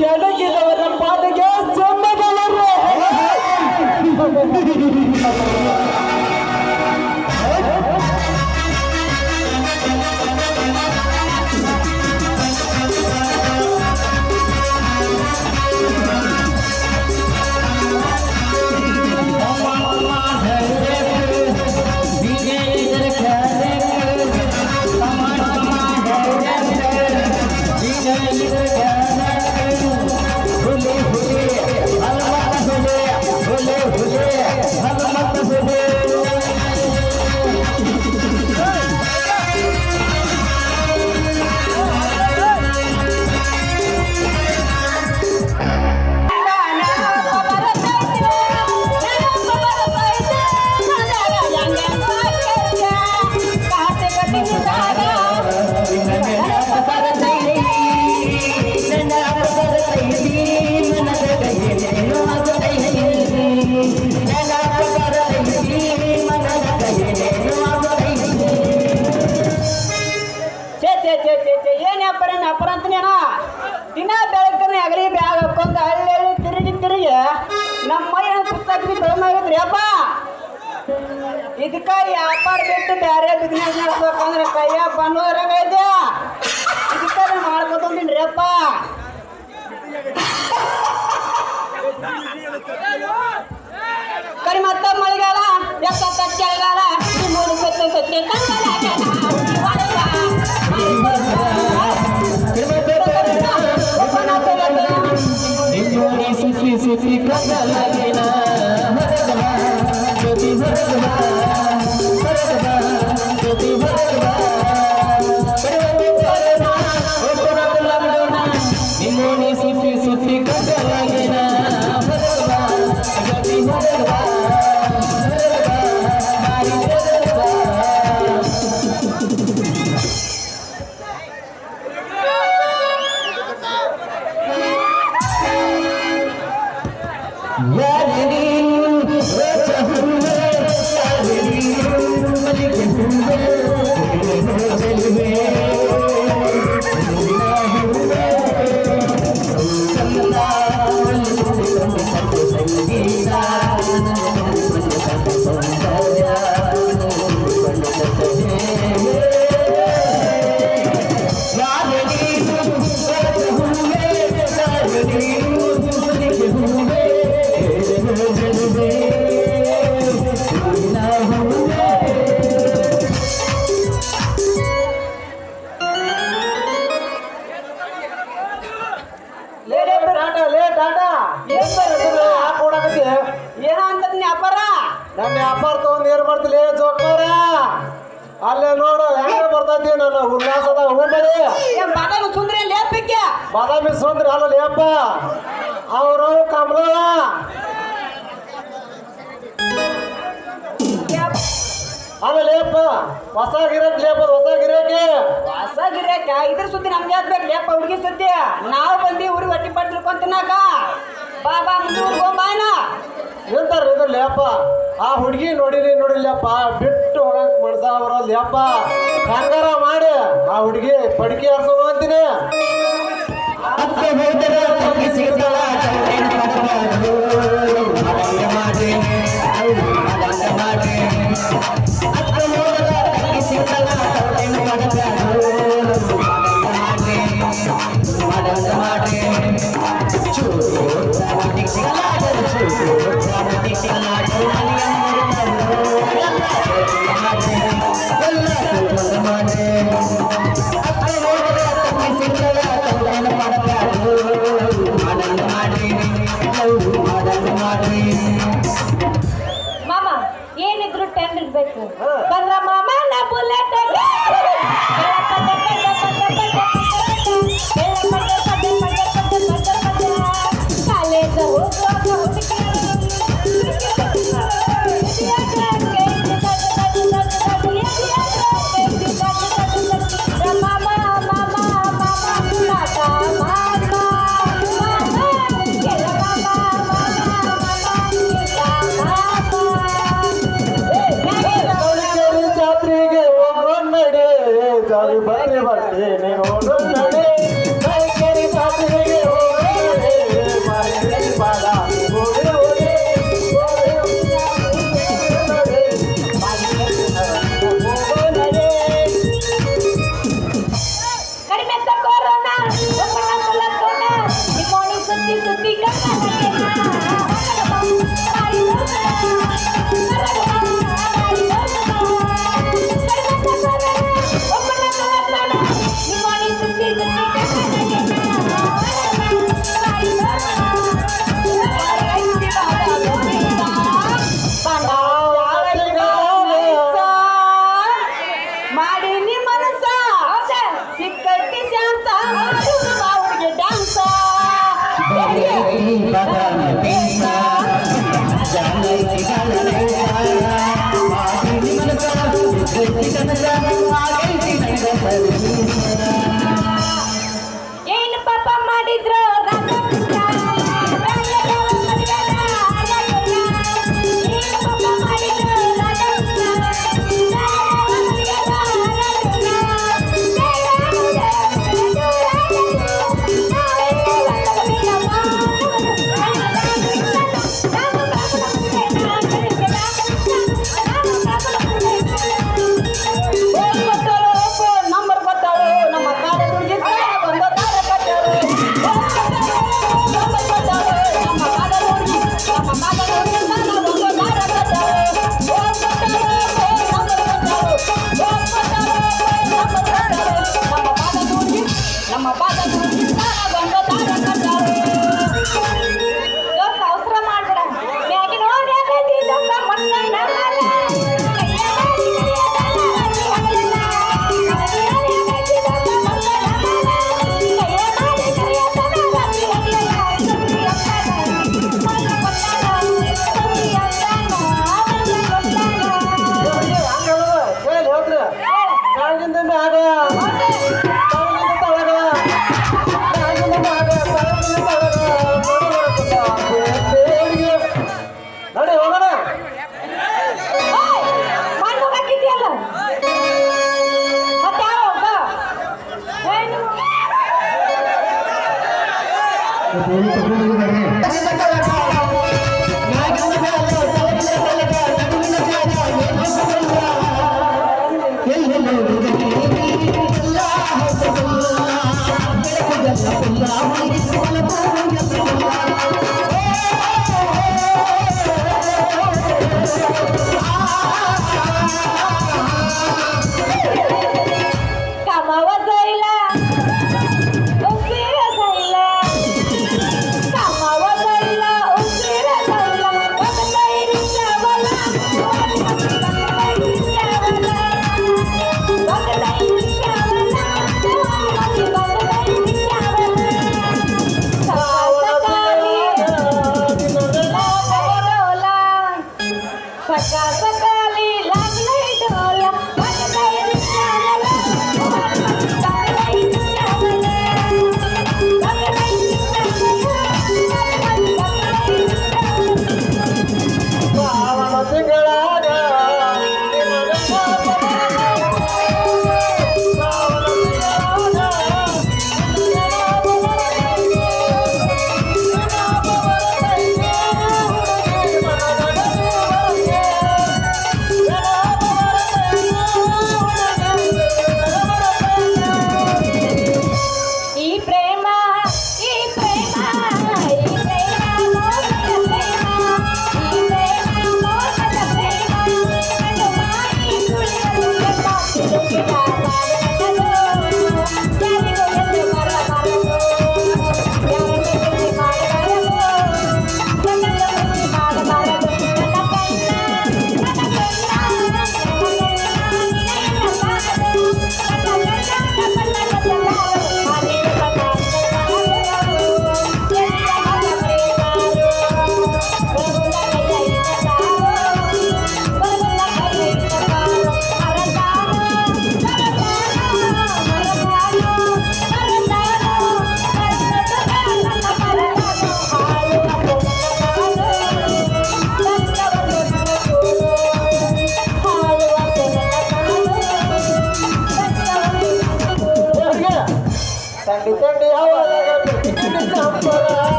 ಕೆಳಗಿದವರ ಪಾಲಿಗೆ ಸೊಮ್ಮದವರು. ಏನ್ ಅಪ್ಪರ ಅಂತೀನೇನ ದಿನ ಬೆಳಕನೆ ಅಗಲಿ ಬ್ಯಾಗ್ ಹಾಕೊಂಡ್ ಹಳ್ಳಿ ತಿರುಗಿ ನಮ್ಮ ಮೈ ಸುತ್ತಾಕಿ ತೊಗೊಂಡೋಗಿದ್ರಿ ಅಪ್ಪ. ಇದಕ್ಕ ವ್ಯಾಪಾರ ಬಿಟ್ಟು ಬೇರೆ ಬಿಸ್ನೆಸ್ ನಡೆಸ್ಬೇಕಂದ್ರೆ ಕೈಯ ಬಂದೋರಂಗೈತೆ. ಇದಕ್ಕ ಮಾಡ್ಕೊತಂದಿನ್ರಿ ಅಪ್ಪ. ಕರಿ ಮತ್ತ ಮಳೆಗಾಲ ಎತ್ತ ಚಳಿಗಾಲ ಮೂರು ಸತ್ಯ ಏನೋ ಅಂತದ್ ವ್ಯಾಪಾರ. ನನ್ನ ವ್ಯಾಪಾರ ತಗೊಂಡ್ ಏನ್ ಮಾಡ್ತಿಲ್ಲ ಜೋಕಾರ. ಅಲ್ಲೇ ನೋಡು ಹೆಂಗ ಬರ್ತೈತಿ ನನ್ನ ಉಲ್ಲಾಸದ ಹೂಬಳಿ. ಬಾದಾಮಿ ಸುಂದ್ರಿ ಲೇಪಕ್ಕೆ ಬಾದಾಮಿ ಸುಂದ್ರಿ ಅಲ್ಲ ಲೇಪ, ಅವರು ಕಮಲ ಅಲ್ಲ ಲೇಪ. ಹೊಸ ಗಿರಾಕಿ ಲೇಪ, ಹೊಸ ಗಿರಾಕಿ. ಹೊಸ ಗಿರಾಕ ಇದ್ರ ಸುದ್ದಿ ನಮ್ಗೆ ಯಾವ್ದು ಲೇಪ ಹುಡುಗಿ ಸುದ್ದಿ. ನಾವು ಬಂದಿ ಊರಿಗೆ ಹೊಟ್ಟಿ ಪಟ್ಟು ತಿಳ್ಕೊಂಡ್ ತಿನ್ನಾಕ. ಬಾಬಾ ಮುಂದೆ ಊರ್ಗೊಂಬಾನ ಎಂತಾರ ಇದು ಲೇಪ. ಆ ಹುಡುಗಿ ನೋಡಿಲ್ಲಪ್ಪ, ಬಿಟ್ಟು ಹೋಗಕ್ ಮನ್ಸ ಬರೋಲ್ಲಪ್ಪ. ಹೆಂಗಾರ ಮಾಡಿ ಆ ಹುಡುಗಿ ಪಡಿಕೆ ಹರ್ಸೋದು ಅಂತೀನಿ. ಮಾಮ ಏನಿದ್ರು ಟೆಂಡ್ ಇರ್ಬೇಕು. ಬಂದ್ರ ಮಾಮ ನಾ ಬುಲೆಟ್ ಏನು ಪಾಪ ಮಾಡಿದ್ರು ಅವಸರ ಮಾಡ್ಬೇಡ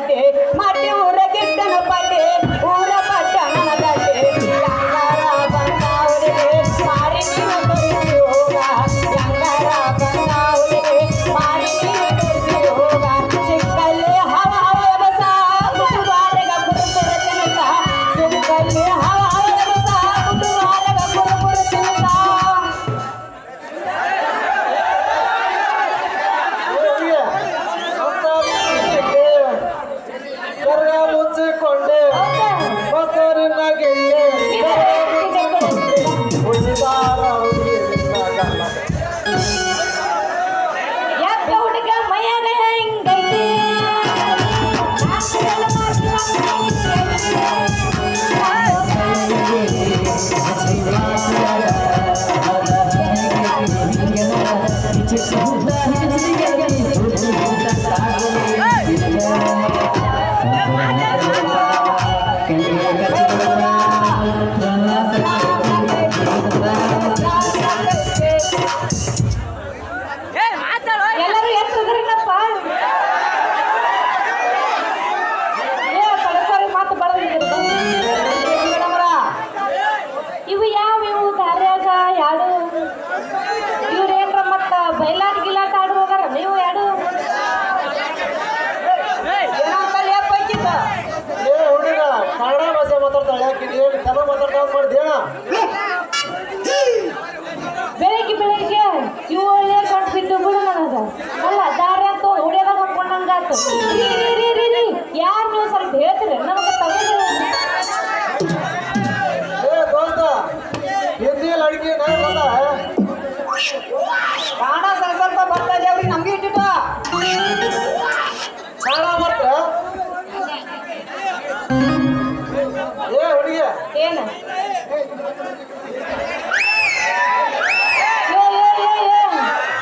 ಗಟ್ಟಿ ಮಟ್ಟಿ ಊರ ಗಿಟ್ಟನ ಪಟ್ಟಿ ಊರ ಪಟ್ಟಣನ ಗಟ್ಟಿ ಗಂಗಾರ ಬಂದಾವಳಿಗೆ ಮಾರಿ ನೀನು ತೋರಿಸಿ ಹೋಗ ಗಂಗಾರ ಬಂದಾವಳಿಗೆ ಮಾರಿ ನೀನು ತೋರಿಸಿ ಹೋಗ ಸಿಕ್ಕಲ್ಲಿ ಹವ ಹವ ಬಸ ಕುಟುಂಬಾರಗ ಕುರುಕುರ ತಿನ್ನತ ಸಿಕ್ಕಲ್ಲಿ ಹವ ಹವ ಬಸ ಕುಟುಂಬಾರಗ ಕುರುಕುರ ತಿನ್ನತ ಕರ್ಗ ಮುಚ್ಚಿಕೊಂಡೆ ಮೊಸರಿನ ಗೆಲ್ಲೆ ಉಳಿದಾರ ಯಾಕ ಹುಡುಗ ಮೈಯಾಗ ಹಿಂಗೈತಿ ಎಲ್ಲರೂ ಎತ್ತದ್ರಿನಪ್ಪ ಕಳಸಾರಿ ಮಾತು ಬರೋದಿಲ್ಲ ಇವು ಯಾವ ಇವು ದಾರ್ಯಾಗ ಯಾಡು ಇವ್ರೇನ್ರ ಮತ್ತ ಬೈಲಾಟ ಗಿಲಾಟ ಆಡು ಹೋಗಾರ ನೀವು ಯಾಡು ಏ ಹುಡುಗ ಕನ್ನಡ ಭಾಷೆ ಮಾತಾಡ್ತಾಳೆ ಯಾಕೆ ಏನು ಕನ್ನಡ ಮಾತಾಡ್ತಾ ಮಾಡಿದೇಣ ಬೆಳಿಗ್ಗೆ ಇವು ಒಳ್ಳೆ ಕಟ್ ಬಿದ್ದು ಬಿಡು ನನಗ ಅಲ್ಲ ದಾರ್ಯ ಅಂತ ಹೊಡಿಯೋದಾಗ ಹಾಕೊಂಡಂಗಾತು ಯಾರು ನೀವು ಸ್ವಲ್ಪ ಹೇಳ್ತೀರಿ ನಮಗೆ ತಗೊಂಡು ಏ ದೋಸ್ತ ಹಿಂದಿ ಲಡ್ಕಿ ನಾನು ಬಂದ ಕನ್ನಡ ಸ್ವಲ್ಪ ಬರ್ತಾ ಇದೆ ಅವ್ರಿಗೆ ನಮ್ಗೆ ಇಟ್ಟಿಟ್ಟು ಕನ್ನಡ ಬರ್ತ ಏ ಹುಡುಗಿ ಏನು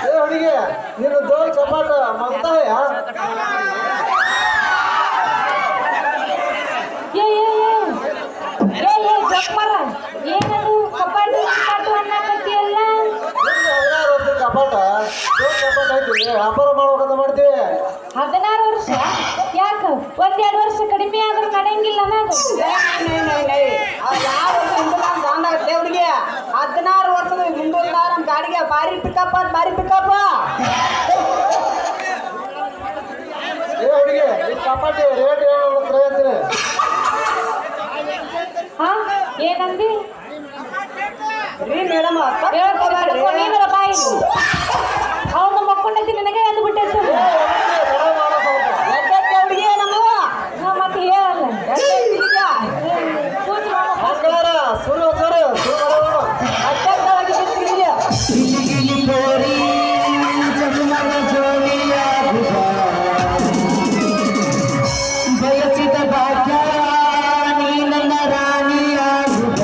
ಏ ಹುಡುಗಿ ನೀನು ದೋಲ್ ಚಪಾಟ ಮಗ್ತಾಯ ಜಕ್ಮರ ಏನದು ಕಪಾಟು ಕಪಾಟು ಅನ್ನಕತ್ತಿಯಲ್ಲ ಕಪಾಟ ದೋಲ್ ಚಪಾಟ ಹಾಕಿ ವ್ಯಾಪಾರ ಮಾಡ್ಬೇಕಂತ ಮಾಡ್ತೀವಿ 16 ವರ್ಷ ಯಾಕ ಒಂದೆರಡು ವರ್ಷ ಕಡಿಮೆ ಆದ್ರೂ ನಡೆಯಂಗಿಲ್ಲ ಅನ್ನೋದು ಯಾವ ವರ್ಷ ಹಿಂದೂಸ್ತಾನ್ ಬಾಂಧ ದೇವ್ರಿಗೆ 16 ವರ್ಷದ ಮುಂದೂರ್ದಾರ ನಮ್ಮ ಗಾಡಿಗೆ ಭಾರಿ ಪಿಕಪ್ ಭಾರಿ ಪಿಕಪ್ ಏ ಹುಡುಗಿ ಈ ಚಪಾಟಿ ರೇಟ್ ಏನು ಅಂತೀನಿ ಹಾ ಏನಂದಿ ರೀ ಮೇಡಮ್ ನೀನರ ಬಾಯಿ ಅವನು ಮಕ್ಕೊಂಡೈತಿ ನನಗೆ ಎದ್ದು ಬಿಟ್ಟೈತೆ ಹುಡುಗಿ ನಮ್ಮ ಮತ್ತೆ ಹೇಳಲ್ಲ ಮಂಗಳವಾರ ಸುರು ಸುರು ಸುರು ಅತ್ಯಂತವಾಗಿ ಬಿಟ್ಟಿದೆಯಾ ಬಯಸಿದ ಭಾಗ್ಯ ನೀ ನನ್ನ ರಾಣಿಯಾಗುತ್ತ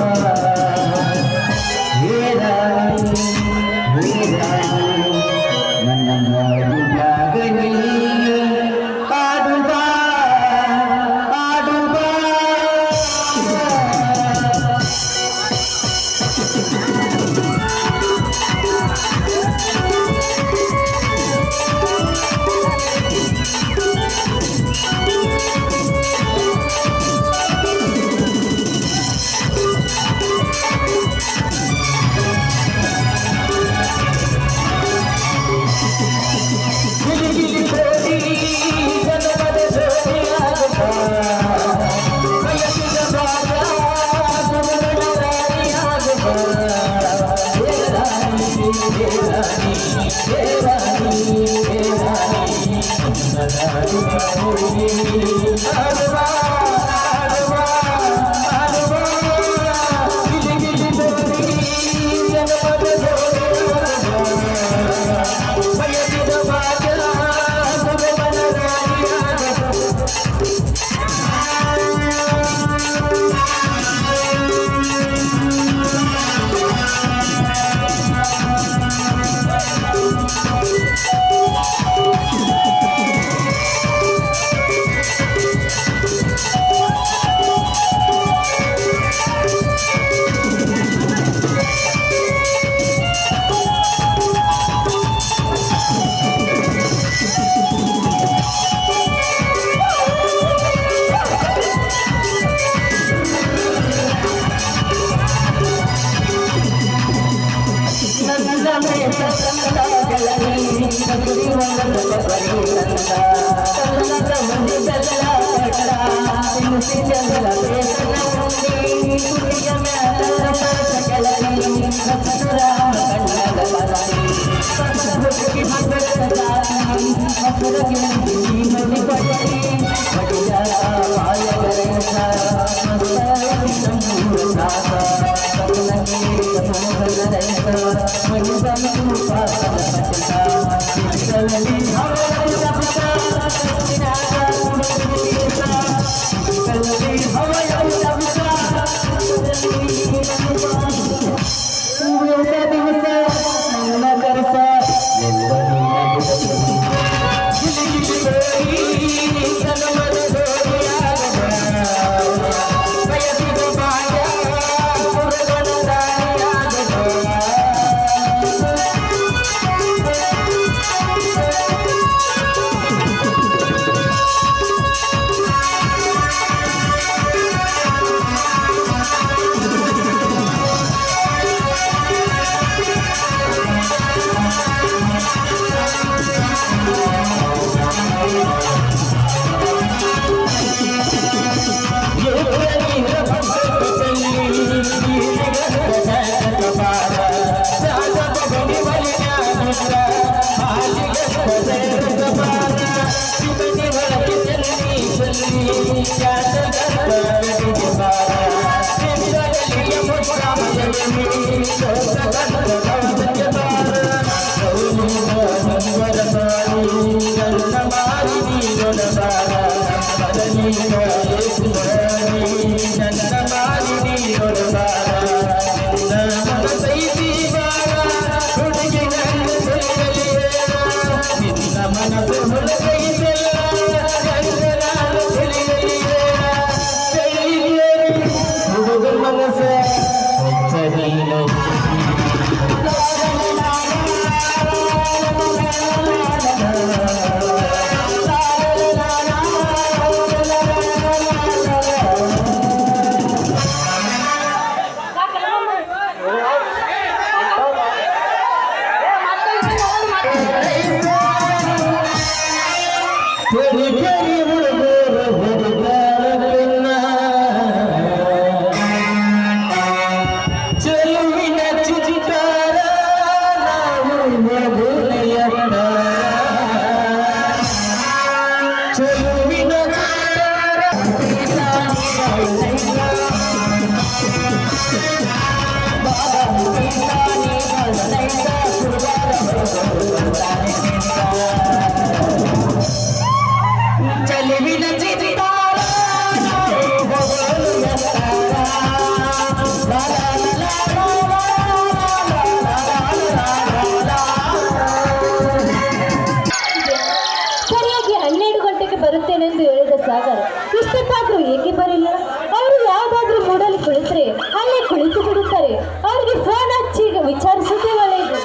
ಸರಿಯಾಗಿ 12 ಗಂಟೆಗೆ ಬರುತ್ತೇನೆಂದು ಹೇಳಿದ ಸಾಗರ್ ಇಷ್ಟಕ್ಕಾದ್ರೂ ಏಕೆ ಬರಲಿಲ್ಲ? ಅವರು ಯಾವುದಾದ್ರೂ ಮೂಡಲು ಕುಳಿತರೆ ಅಲ್ಲೇ ಕುಳಿತು ಬಿಡುತ್ತಾರೆ. ಅವರಿಗೆ ಫೋನ್ ಹಚ್ಚಿ ವಿಚಾರಿಸುವುದೇ ಒಳ್ಳೆಯದು.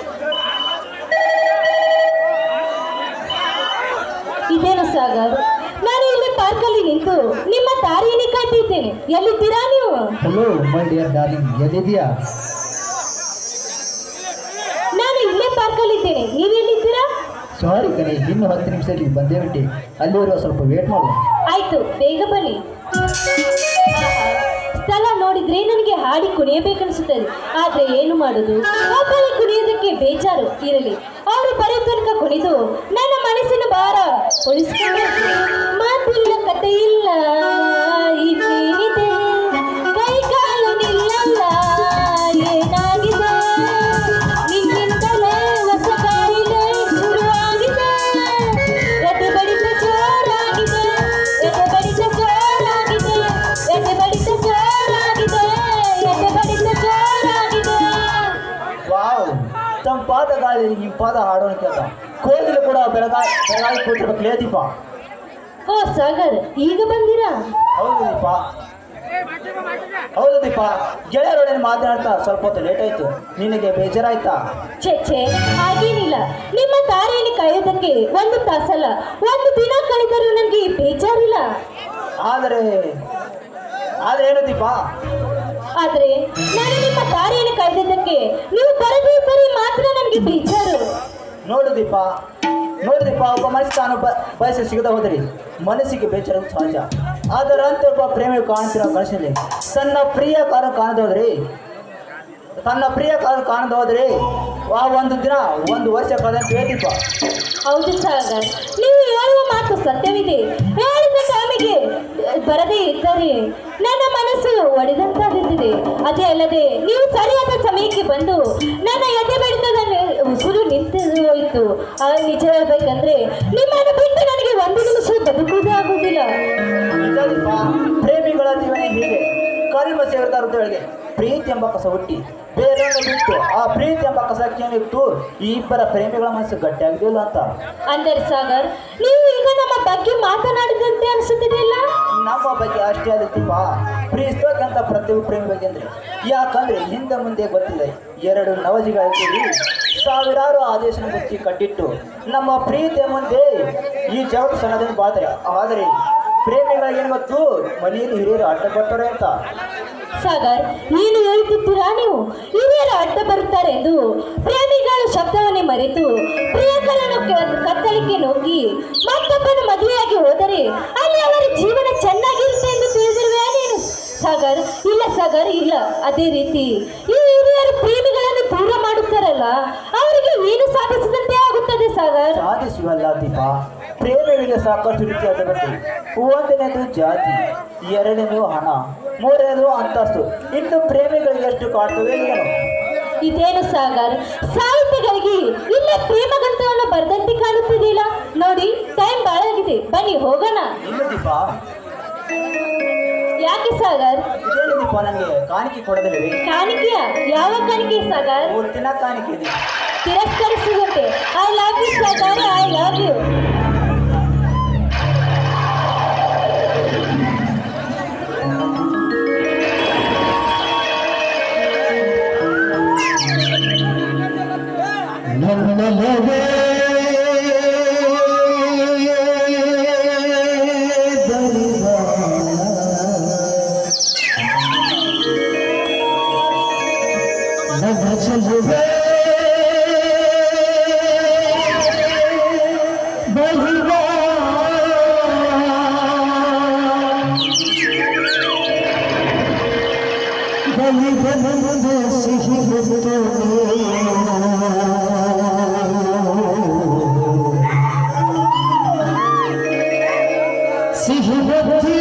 ಇದೇನು ಸಾಗರ್, ನಾನು ಇಲ್ಲಿ ಪಾರ್ಕಲ್ಲಿ ನಿಂತು ನಿಮ್ಮ ದಾರಿಯನ್ನು ಕಾಯ್ತಿದ್ದೇನೆ. ಎಲ್ಲಿದ್ದೀರಾ ನೀವು? ಹಲೋ ಮೈ ಡಿಯರ್ ಡಾರ್ಲಿಂಗ್, ಎಲ್ಲಿದ್ದೀಯಾ? ನಾನು ಇಲ್ಲೇ ಪಾರ್ಕಲ್ಲಿದ್ದೇನೆ. ನೀವೆಲ್ಲಿದ್ದೀರಾ? ಸಾರಿ ಕಣೆ, ಇನ್ನು 10 ನಿಮಿಷದಲ್ಲಿ ಬಂದೇ ಬಿಟ್ಟೆ. ಅಲ್ಲಿವರೆಗೂ ಸ್ವಲ್ಪ ವೇಟ್ ಮಾಡು. ಆಯ್ತು, ಬೇಗ ಬನ್ನಿ. ಸ್ಥಳ ನೋಡಿದ್ರೆ ನನಗೆ ಹಾಡಿ ಕುಣಿಯಬೇಕನ್ನಿಸುತ್ತದೆ. ಆದ್ರೆ ಏನು ಮಾಡುದು, ಒಬ್ಬರು ಕುಣಿಯೋದಕ್ಕೆ ಬೇಜಾರು. ಇರಲಿ, ಅವರು ಬರೋ ತನಕ ಕುಣಿದು ನನ್ನ ಮನಸ್ಸಿನ ಭಾರ ಉಳಿಸ್ಕೊಂಡು. ಮಾತಿಲ್ಲ, ಕತೆ ಇಲ್ಲ, ಇನ್ನೇನಿದೆ, ಕೈ ಕಾಲು ನಿಲ್ಲಲ್ಲ, ಏನಾಗಿದೆ, ನಿನ್ನಿಂದಲೇ ಹೊಸ ಕಾಯಿಲೆ ಶುರುವಾಗಿದೆ. ಎದೆ ಬಡಿತ ಜೋರಾಗಿದೆ, ಎದೆ ಬಡಿತ ಜೋರಾಗಿದೆ, ಎದೆ ಬಡಿತ ಜೋರಾಗಿದೆ, ಎದೆ ಬಡಿತ ಜೋರಾಗಿದೆ. ವಾವ್, ತಂಪಾದ ಗಾಳಿ ಇಂಪಾದ ಹಾಡೋಣ ಕೇಳ್ದ. ಕೋಗಿಲು ಕೂಡ ಬೆಳಗಾಗಿ ಕೂತಿರ್ಬೇಕಲೇ ದೀಪ. ಓ ಸಾಗರ್, ಈಗ ಬಂದಿರಾ? ಹೌದು ದೀಪ, ಹೌದು ದೀಪ. ಗೆಳೆಯರೊಡನೆ ಮಾತನಾಡ್ತಾ ಸ್ವಲ್ಪ ಹೊತ್ತು ಲೇಟ್ ಆಯ್ತು. ನಿನಗೆ ಬೇಜಾರಾಯ್ತಾ? ಛೇ, ಹಾಗೇನಿಲ್ಲ. ನಿಮ್ಮ ತಾರೆಯನ್ನು ಕಾಯೋದಕ್ಕೆ 1 ತಾಸಲ್ಲ, 1 ದಿನ ಕಳೆದರೂ ನನಗೆ ಬೇಜಾರಿಲ್ಲ. ಆದರೆ ಏನು ದೀಪ? ಆದ್ರೆ ನಾನು ನಿಮ್ಮ ತಾರೆಯನ್ನು ಕಾಯ್ದದ್ದಕ್ಕೆ ನೀವು ಬರದೇ ಇದ್ದರೆ ಮಾತ್ರ ನನಗೆ ಬೇಜಾರು. ನೋಡು ದೀಪ, ಒಬ್ಬ ಮನಸ್ಸು ತಾನು ಬಯಸಿ ಸಿಗದ ಹೋದರೆ ಮನಸ್ಸಿಗೆ ಬೇಜಾರು ಸಹಜ. ಅದರಂತೆ ಒಬ್ಬ ಪ್ರೇಮಿ ಕಾಣ್ತಿರೋ ಕಳಿಸಿದೆ ತನ್ನ ಪ್ರಿಯ ಕಾಲ ಕಾಣದೋದ್ರೆ ಆ ಒಂದು ದಿನ ಒಂದು ವರ್ಷ ಕಳೆದಂತ ಹೇಳ್ತಿಪ್ಪ. ಹೌದು ಸಾಗರ್, ನೀವು ಹೇಳುವ ಮಾತು ಸತ್ಯವಿದೆ. ಹೇಳಿದ ಟೈಮಿಗೆ ಬರದೇ ಇದ್ದರೆ ನನ್ನ ಮನಸ್ಸು ಒಡೆದಂತಾಗುತ್ತದೆ. ಅದೇ ಅಲ್ಲದೆ ನೀವು ಸರಿಯಾದ ಸಮಯಕ್ಕೆ ಬಂದು ನನ್ನ ಎದೆ ಬಡಿತದ ಉಸಿರು ನಿಂತು ಹೋಯಿತು. ನಿಜ ಹೇಳ್ಬೇಕಂದ್ರೆ ನಿಮ್ಮನ್ನು ಬಿಟ್ಟು ನನಗೆ ಒಂದು ನಿಮಿಷ ಬದುಕುವುದೇ ಆಗುವುದಿಲ್ಲ. ನಿಜಾದಿಪ್ಪ, ಪ್ರೇಮಿಗಳ ಜೀವನ ಹೀಗೆ. ಕರಿಮ ಸೇರಿದ ಹೃದಯಗಳಿಗೆ ಪ್ರೀತಿ ಎಂಬ ಕಸ ಹುಟ್ಟಿ ಬೇರನ್ನು ಬಿಟ್ಟು ಆ ಪ್ರೀತಿ ಎಂಬ ಕಸಕ್ಕಿಟ್ಟು ಈ ಇಬ್ಬರ ಪ್ರೇಮಿಗಳ ಮನಸ್ಸು ಗಟ್ಟಿಯಾಗಿದೆಯಲ್ಲ ಅಂತ. ಅಂದರೆ ಸಾಗರ್, ನೀವು ಈಗ ನಮ್ಮ ಬಗ್ಗೆ ಮಾತನಾಡಿದಂತೆ ಅನಿಸುತ್ತಿದೆಯಲ್ಲ? ನಮ್ಮ ಬಗ್ಗೆ ಅಷ್ಟೇ ಆದಿತ್ತಪ್ಪ, ಪ್ರೀತಿಸ್ತಕ್ಕಂಥ ಪ್ರತಿಯೊಬ್ಬ ಪ್ರೇಮಿ ಬಗ್ಗೆ ಅಂದ್ರೆ. ಯಾಕಂದ್ರೆ ಹಿಂದೆ ಮುಂದೆ ಗೊತ್ತಿಲ್ಲ, ಎರಡು ನವಜಿಗಳಲ್ಲಿ ಸಾವಿರಾರು ಆದೇಶನ ಮುಚ್ಚಿ ಕಟ್ಟಿಟ್ಟು ನಮ್ಮ ಪ್ರೀತಿಯ ಮುಂದೆ ಈ ಜಗತ್ತು ಸಣ್ಣದನ್ನು ಬಾಳ್ತಾರೆ. ಆದರೆ ಪ್ರೇಮಿಗಳಿಗೆ ಏನು ಗೊತ್ತು, ಮನೆಯಲ್ಲಿ ಹಿರಿಯರು ಅಡ್ಡ ಬರ್ತಾರೆ ಅಂತ. ಸಾಗರ್, ಏನು ಹೇಳುತ್ತಿದ್ದೀರಾ ನೀವು? ಹಿರಿಯರು ಅಡ್ಡ ಬರುತ್ತಾರೆ ಎಂದು ಪ್ರೇಮಿಗಳ ಶಬ್ದವನ್ನೇ ಮರೆತು ಪ್ರಿಯಕರನ್ನು ಕತ್ತಲಿಕ್ಕೆ ನುಗ್ಗಿ ಮತ್ತೊಬ್ಬನ ಮದುವೆಯಾಗಿ ಹೋದರೆ ಅಲ್ಲಿ ಅವರ ಜೀವನ ಚೆನ್ನಾಗಿರುತ್ತೆ ಎಂದು ತಿಳಿದಿರುವೆ ನೀನು? ಸಾಗರ್, ಇಲ್ಲ ಸಾಗರ್, ಇಲ್ಲ. ಅದೇ ರೀತಿ ಈ ಹಿರಿಯರು ಪ್ರೇಮಿಗಳನ್ನು ದೂರ ಮಾಡುತ್ತಾರಲ್ಲ, ಅವರಿಗೆ ಏನು ಸಾಧಿಸಿದಂತೆ ಆಗುತ್ತದೆ ಸಾಗರ್. ಸಾಧಿಸುವಲ್ಲ ದೀಪ, ಪ್ರೇಮಿಗಳಿಗೆ ಸಾಕಷ್ಟು ರೀತಿಯಾದ ಬಗ್ಗೆ. ಒಂದನೇದು ಜಾತಿ, ಎರಡನೇದು ಹಣ, ಮೂರನೇದು ಅಂತಸ್ತು. ಇನ್ನು ಪ್ರೇಮಿಗಳಿಗೆ ಎಷ್ಟು ಕಾಡ್ತವೆ ಏನು? ಇದೇನು ಸಾಗರ್, ಸಾಹಿತ್ಯಗಳಿಗೆ ಇಲ್ಲೇ ಪ್ರೇಮ ಗ್ರಂಥವನ್ನು ಬರೆದಂತೆ ಕಾಣುತ್ತಿದೆಯಲ್ಲ. ನೋಡಿ, ಟೈಮ್ ಬಹಳ ಆಗಿದೆ, ಬನ್ನಿ ಹೋಗೋಣ. ಇಲ್ಲ ದೀಪ, ಯಾಕೆ ಸಾಗರ್? ಇದೇನು ದೀಪ, ನನಗೆ ಕಾಣಿಕೆ ಕೊಡದಿಲ್ಲವೇ? ಕಾಣಿಕೆಯ? ಯಾವ ಕಾಣಿಕೆ ಸಾಗರ್? ಮೂರ್ತಿನ ಕಾಣಿಕೆ ಇದೆ. ತಿರಸ್ಕರಿಸುವಂತೆ. I love you Sagar, I love you. ಸಿಹಿ ಬುದ್ಧಿ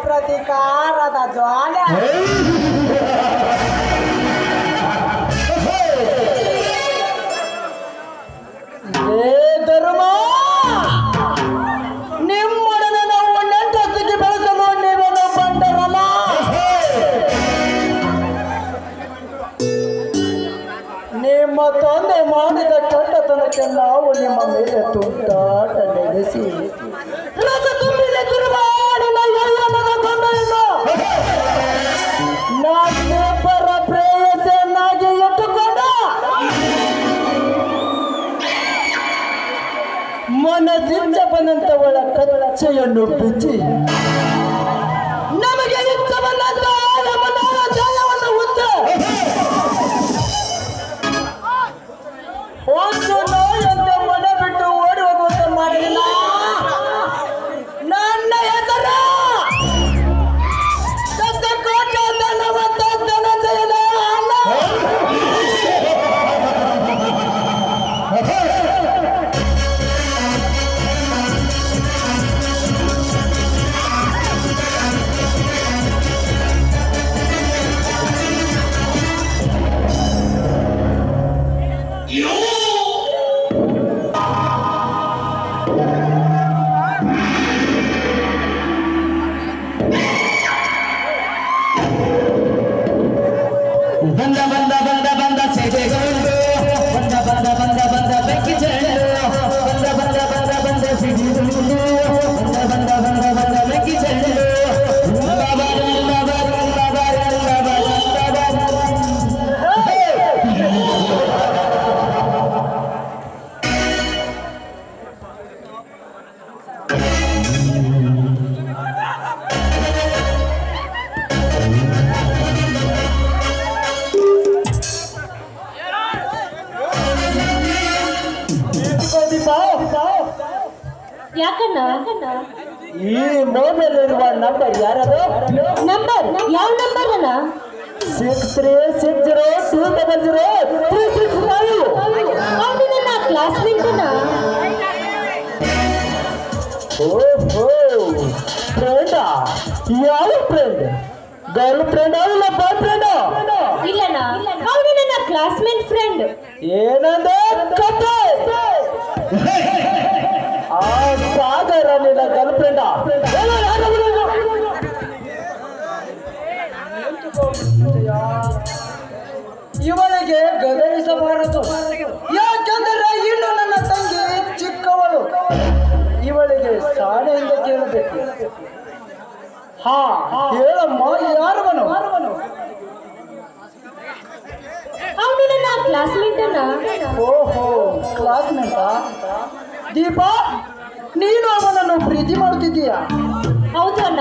ಪ್ರತಿಕಾರದ ಜ್ವಾಲೆ ಧರ್ಮ ನಿಮ್ಮೊಡನೆ ನಾವು ನೆಂಟಸ್ತಿಗೆ ಬೆಳೆಸಲು ನೀವೇನು ಬಂದರಲ್ಲ. ನಿಮ್ಮ ತಂದೆ ಮಾಡಿದ ಕೆಟ್ಟತನಕ್ಕೆ ನಾವು ನಿಮ್ಮ ಮೇಲೆ ತುಂಟಾಟ ನಡೆಸಿ ನಾನಿಬ್ಬರ ಪ್ರೇಯಸನ್ನಾಗಿ ಇಟ್ಟುಕೊಂಡ ಮನಸ್ಸಿಂದ ಬಂದಂತವಳ ಕಚ್ಚೆಯನ್ನು ಬಿಚ್ಚಿ ನಮಗೆ ಇಷ್ಟ ಬಂದಂತ ಜಯವನ್ನು ಹುಚ್ಚ ಒಂದು ನಾಯಂತೆ ಮನೆ ಬಿಟ್ಟು ಓಡಿ ಹೋಗುವಂತೆ ಮಾಡಲಿಲ್ಲ. ನನ್ನ ಹೆಸರು ಯಾಕಣ್ಣ ಈ ಮೊಬೈಲ್ ಇರುವ ನಂಬರ್ ಯಾರದು? ನಂಬರ್ ಯಾವ ನಂಬರ್ ಅಣ್ಣ? 6360200365. ಅವನು ನನ್ನ ಕ್ಲಾಸ್ ಓಹೋ ಫ್ರೆಂಡ, ಯಾವ ಫ್ರೆಂಡ್? ಗರ್ಲ್ ಫ್ರೆಂಡ್ ಅಲ್ಲ ಬಾಯ್ ಫ್ರೆಂಡ್? ಇಲ್ಲಣ್ಣ, ಅವನು ನನ್ನ ಕ್ಲಾಸ್ಮೇಟ್ ಫ್ರೆಂಡ್. ಏನಂದ ಕತೆ? ಆ ಸಾಗರ ನಿನ್ನ ಗರ್ಲ್ ಫ್ರೆಂಡ? ಇವಳಿಗೆ ಗದರಿಸಬಾರದು, ಯಾಕೆಂದರೆ ಇನ್ನು ನನ್ನ ತಂಗಿ ಚಿಕ್ಕವಳು. ಇವಳಿಗೆ ಶಾಲೆಯಿಂದ ಕೇಳಬೇಕು. ಹಾ ಹೇಳಮ್ಮ, ಯಾರವನು? ಅವನು ನನ್ನ ಕ್ಲಾಸ್ಮೇಟ್ ಅಣ್ಣ. ಓಹೋ, ಕ್ಲಾಸ್ಮೇಟಾ? ದೀಪಾ, ನೀನು ಅವನನ್ನು ಪ್ರೀತಿ ಮಾಡುತ್ತಿದ್ದೀಯಾ? ಹೌದು ಅಣ್ಣ,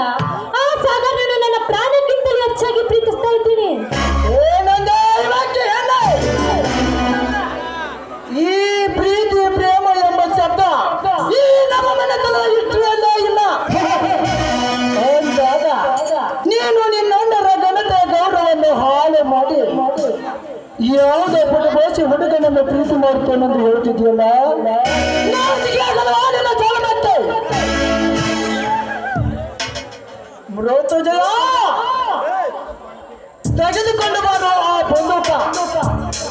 ಆ ಸಾಗರನನ್ನು ನನ್ನ ಪ್ರಾಣಕ್ಕಿಂತಲೂ ಹೆಚ್ಚಾಗಿ ಪ್ರೀತಿಸ್ತಾ ಇದ್ದೀನಿ. ಏನಂದೆ ಇವಾಗೆ ಹೇಳ? ಈ ಪ್ರೀತಿ ಪ್ರೇಮ ಎಂಬ ಶಬ್ದ ಈ ನಮ್ಮ ಮನೆತನ ಇಷ್ಟೆಲ್ಲ ಇಲ್ಲ ಅಂದಾಗ ನೀನು ನಿನ್ನಣ್ಣರ ಘನತೆ ಗೌರವವನ್ನು ಹಾಳು ಮಾಡಿ ಯಾವುದೇ ಪುಟಬೋಸಿ ಹುಡುಗನನ್ನು ಪ್ರೀತಿ ಮಾಡುತ್ತೇನೆಂದು ಹೇಳ್ತಿದ್ಯಲ್ಲ, ಮೃತ್ಯುಂಜಯ, ತೆಗೆದುಕೊಂಡು ಬರೋ ಆ ಬಂದೂಕ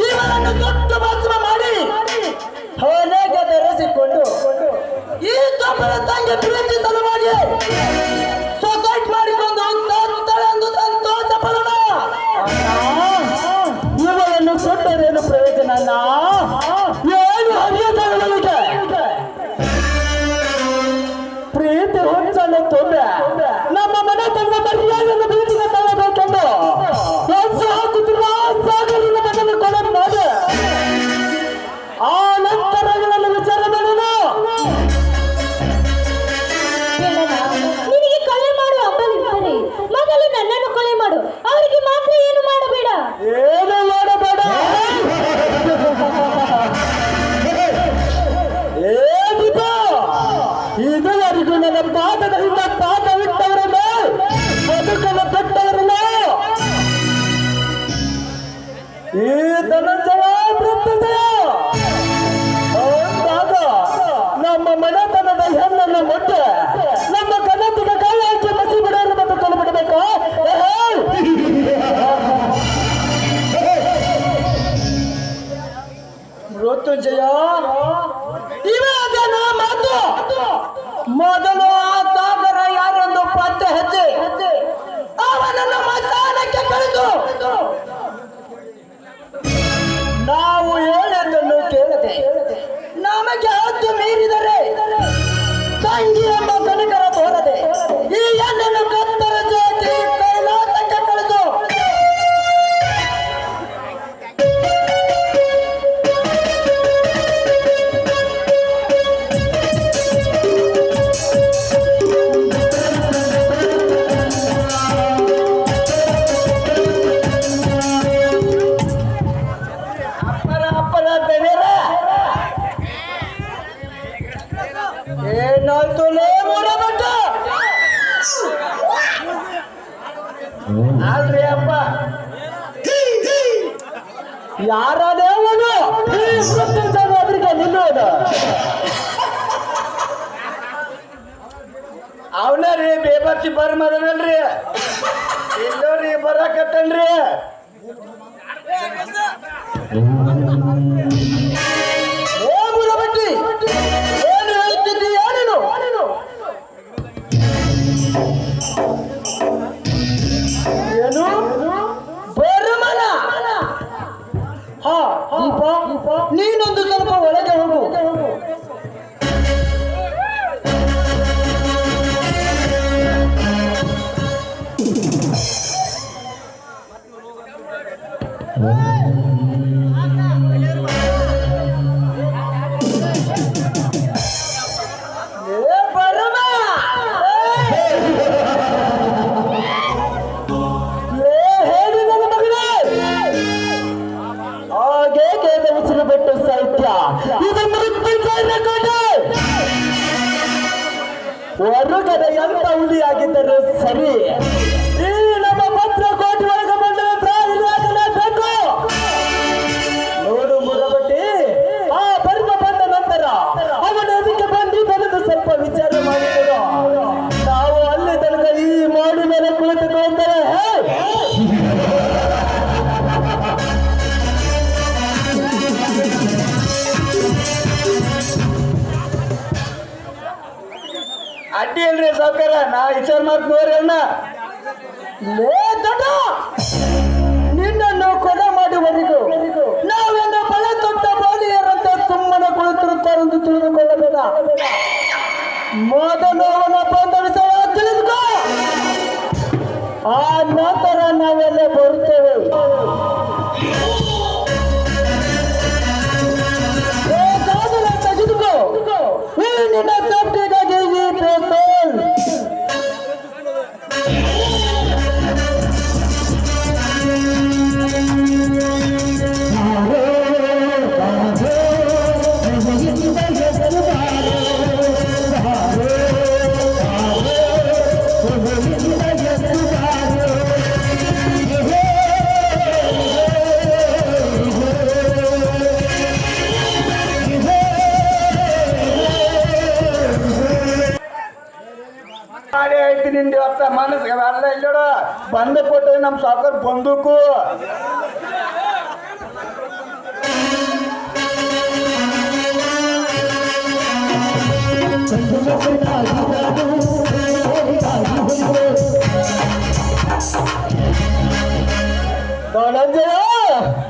ಇವನನ್ನು ದೊಡ್ಡ ಭಸ್ಮ ಮಾಡಿ ಹೊಲೆಗೆ ಧರಿಸಿಕೊಂಡು ಈ ತಮ್ಮನ ತಂಗಿ ಪ್ರೀತಿ ಸಲುವಾಗಿ ಸೊಸೈಟ್ ಮಾಡಿಕೊಂಡು ಸತ್ತಳೆಂದು ಸಂತೋಷ ಪಡೋಣ. ಇವಳನ್ನು ಸುಟ್ಟರೇನು ಪ್ರಯೋಜನ? ಏನು ಹರಿಯದವಳಿಗೆ ಪ್ರೀತಿ ಹುಚ್ಚನ್ನು ತೊಂದರೆ ನಮ್ಮ ಮನೆ ತಂದ ಮರ್ಯಾದೆಯನ್ನು ಪ್ರೀತಿಗೆ ತಗೊಳ್ಬೇಕೆಂದು ಹಾಕುತ್ತಿರುವ ಸಾಗರನ ಮಗನ ಕೊಲೆ ಮಾಡಿ ಆ ನಂತರಗಳನ್ನು ವಿಚಾರ ಮಾಡೋಣ. ನಿನಗೆ ಕೊಲೆ ಮಾಡುವ ಹಬ್ಬಲಿದ್ದರೆ ಮೊದಲು ನನ್ನನ್ನು ಕೊಲೆ ಮಾಡು, ಅವರಿಗೆ ಮಾತ್ರ ಏನು ಮಾಡಬೇಡ. ಏನು ಮಾಡಬೇಡ? ಇದುವರೆಗೂ ನನ್ನ ಪಾದದಿಂದ ಪಾದವಿಟ್ಟವರಲ್ಲ, ಬದುಕಲು ಬಿಟ್ಟವರಲ್ಲ. ಈ ಧನಂಜಯ ಮೃತ್ಯುಂಜಯ ಅಂದಾಗ ನಮ್ಮ ಮನೆತನದ ಹೆಣ್ಣನ್ನು ಮುಟ್ಟೆ ನಮ್ಮ ಕನಸಿಗೆ ಕೈ ಹಾಕಿ ಮಸಿ ಬಿಡೋರು ಬದುಕಲು ಬಿಡಬೇಕಾ? ಮೃತ್ಯುಂಜಯ, ಇವಾಗ ಮಾತು ಮೊದಲು ಆ ಸಾಗರ ಯಾರೊಂದು ಪತ್ತೆ ಹಚ್ಚಿ ಅವನನ್ನು ಮಸಾಲಕ್ಕೆ ಕಳೆದು ನಾವು ಹೇಳಿದ್ದನ್ನು ಕೇಳದೆ ನಮಗೆ ಹತ್ತು ಮೀರಿದರೆ ತಂಗಿ ಎಂಬ ಕನಿಕರ ತೋರದೆ ಈ ಹೆಣ್ಣನ್ನು ಕತ್ತರಿಸಿ ಕೈಲಾಸಕ್ಕೆ ಕಳೆದು ಏನಾಯ್ತು ಮೂಡಬಟ್ಟ? ಅಲ್ರಿ ಅಪ್ಪ, ಯಾರದೇ ಅವನು ಅವರಿಗೆ ನಿಲ್ಲೋದು? ಅವನ ರೀ ಬೇಬರ್ಸಿ ಬರ್ ಮದನಲ್ರಿ, ಇಲ್ಲೋರಿ ಬರಕತ್ತನ್ರಿ. ಏ ಮುರಬಟ್ಟಿ, ಏನು ಹೇಳ್ತಿದ್ದೀಯ ನೀನು? ಏನು ಬರಮನ? ಹಾ ದೀಪ, ನೀನೊಂದು ಸ್ವಲ್ಪ ಒಳಗೆ ಹೋಗು. ಹೊರಗಡೆ ಎಂತ ಹುಲಿಯಾಗಿದ್ದರೂ ಸರಿ, ಈ ನಮ್ಮ ಪತ್ರ ಕೋಟಿ ಒಳಗೆ ಬಂದರೆ ನೋಡು ಮುರಬಟ್ಟಿ, ಆ ಬರ್ಮ ಬಂದ ನಂತರ ಅವನು ಅದಕ್ಕೆ ಬಂದಿದ್ದನ್ನು ಸ್ವಲ್ಪ ವಿಚಾರ ಮಾಡಿ ಇಲ್ರಿ ಸಾವ್ಕಾರ, ನಾ ವಿಚಾರ ಮಾಡ್ತೀನಿ ನೋಡ್ರಿ ಅಣ್ಣ. ಲೇ ದೊಡ್ಡ, ನಿನ್ನನ್ನು ಕೊಲೆ ಮಾಡುವವರೆಗೂ ನಾವೇನು ಬಳೆ ತೊಟ್ಟ ಬಾಲಿಯರಂತೆ ಸುಮ್ಮನೆ ಕುಳಿತಿರುತ್ತಾರೆಂದು ತಿಳಿದುಕೊಳ್ಳಬೇಡ. ಮೊದಲು ಅವನ ಬಂಧವಿಸುವ ತಿಳಿದುಕೋ, ಆ ನಂತರ ನಾವೆಲ್ಲ ಬರುತ್ತೇವೆ. ತೆಗೆದುಕೋ ಈ ನಿನ್ನ ಸೇಫ್ಟಿಗಾಗಿ ಈ ಪೇಸ್ಟಲ್. ಐತಿ ನಿಂದ ಇವತ್ತ ಮನಸ್ಸಿಗೆ ಅಲ್ಲ ಇಲ್ಲೋಡ ಬಂದ ಕೊಟ್ಟು ನಮ್ಮ ಸಾವುಕಾರ ಬಂದೂಕು. ಧನಂಜಯ,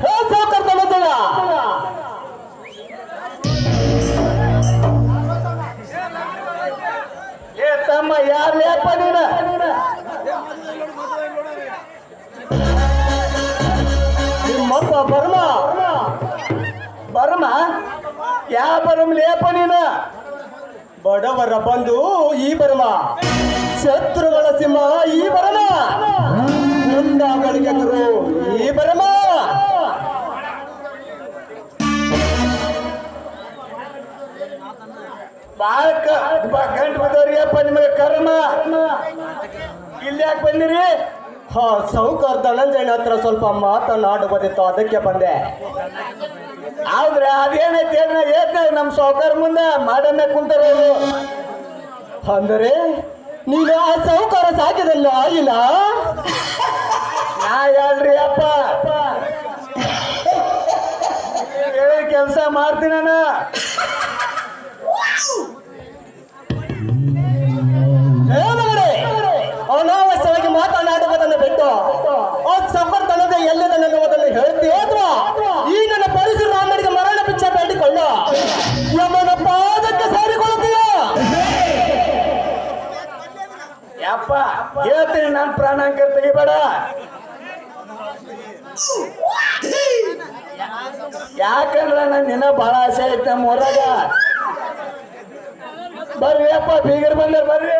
ಹೇ ಸಾವುಕಾರ ಧನಂಜಯ, ಏ ತಮ್ಮ ಯಾರು ಲೇಪ ನೀನ? ನಿಮ್ಮಪ್ಪ ಬರ್ಮ. ಬರ್ಮ? ಯಾ ಬರ್ಮ ಲೇಪ ನೀನ? ಬಡವರ ಬಂಧು ಈ ಬರ್ಮ, ಶತ್ರುಗಳ ಸಿಂಹ ಈ ಬರ್ಮ, ಮುಂದಾಗಳಿಗೆ ಗುರು ಈ ಬರ್ಮ. ಬಾಳ ಗಂಟು ಬಿದ್ದವ್ರಿ ಅಪ್ಪ ನಿಮಗೆ ಕರ್ಮ. ಇಲ್ಲಿ ಯಾಕೆ ಬಂದಿರಿ? ಹಾ, ಸಾವುಕಾರ ಧನಂಜಯನ ಹತ್ರ ಸ್ವಲ್ಪ ಮಾತನಾಡುವುದಿತ್ತು, ಅದಕ್ಕೆ ಬಂದೆ. ಆದ್ರೆ ಅದೇನೈತಿ ಏನ ನಮ್ಮ ಸಾವುಕಾರ ಮುಂದೆ ಮಾಡನ್ನ ಕುಂತಾರ ಅವರು. ಅಂದರೆ ನೀನು ಆ ಸಾವುಕಾರ ಸಾಕಿದಲ್ಲ ಇಲ್ಲ? ನಾ ಹೇಳ್ರಿ ಅಪ್ಪ, ಹೇಳಿ ಕೆಲಸ ಮಾಡ್ತೀನಿ ನಾನು. ಅನಾವಶ್ಯವಾಗಿ ಮಾತನಾಡುವುದನ್ನು ಬಿಟ್ಟು ಆ ಸಾವುಕಾರ ಧನಂಜಯ ಎಲ್ಲಿದನ್ನೆನ್ನುವುದನ್ನು ಹೇಳ್ತೀಯ ಅಥವಾ ಈ ನನ್ನ ಪರಶುರಾಮನಿಗೆ ಮರಣ ಭಿಕ್ಷೆ ಬೇಡಿಕೊಳ್ಳ ಯಮನ ಪಾದಕ್ಕೆ ಸೇರಿಕೊಳ್ಳುತ್ತೀಯ? ಯಪ್ಪ ಹೇಳ್ತೀನಿ, ನನ್ನ ಪ್ರಾಣಾಂಕರ್ ತೆಗಿಬೇಡ. ಯಾಕಂದ್ರೆ ನನ್ ದಿನ ಬಹಳ ಆಸೆ ಐತೆ ನಮ್ಮ ಊರಾಗ. ಬರ್ರಿ ಅಪ್ಪ, ಬೀಗರ್ ಬಂದ್ರೆ ಬರ್ರಿ.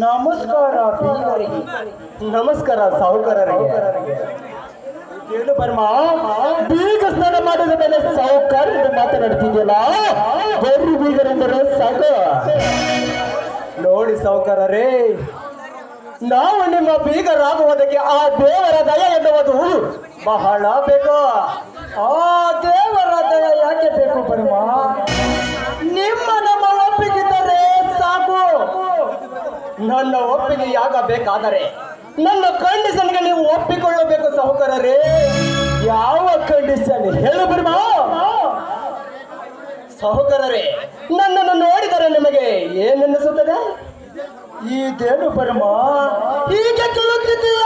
ನಮಸ್ಕಾರ ಬೀಗರಿಗೆ. ನಮಸ್ಕಾರ ಸಾಹುಕಾರರಿಗೆ. ಏನು ಬರ್ಮ, ಬೀಗ ಸ್ನಾನ ಮಾಡಿದ ಮೇಲೆ ಸಾಹುಕಾರ ಎಂದು ಮಾತನಾಡ್ತಿದ್ಯಲ್ಲ, ಬರ್ರಿ ಬೀಗರೆಂದರೆ ಸಾಕು. ನೋಡಿ ಸಾಹುಕಾರರೇ, ನಾವು ನಿಮ್ಮ ಬೀಗರಾಗುವುದಕ್ಕೆ ಆ ದೇವರ ದಯ ಎನ್ನುವುದು ಬಹಳ ಬೇಕು. ಆ ದೇವರ ದಯ ಯಾಕೆ ಬೇಕು ಬರ್ಮ? ನಿಮ್ಮ ನಮ್ಮ ಒಪ್ಪಿಗಿದ್ದರೆ ಸಾಕು. ನನ್ನ ಒಪ್ಪಿಗೆಯಾಗಬೇಕಾದರೆ ನನ್ನ ಕಂಡೀಷನ್ಗೆ ನೀವು ಒಪ್ಪಿಕೊಳ್ಳಬೇಕು ಸಾಹುಕಾರರೇ. ಯಾವ ಕಂಡೀಷನ್ ಹೇಳು ಬರ್ಮ? ಸಾಹುಕಾರರೇ, ನನ್ನನ್ನು ನೋಡಿದರೆ ನಿಮಗೆ ಏನೆನ್ನಿಸುತ್ತದೆ? ಇದೇನು ಬರ್ಮ ಹೀಗೆ ಕೇಳುತ್ತಿದ್ದೀಯ?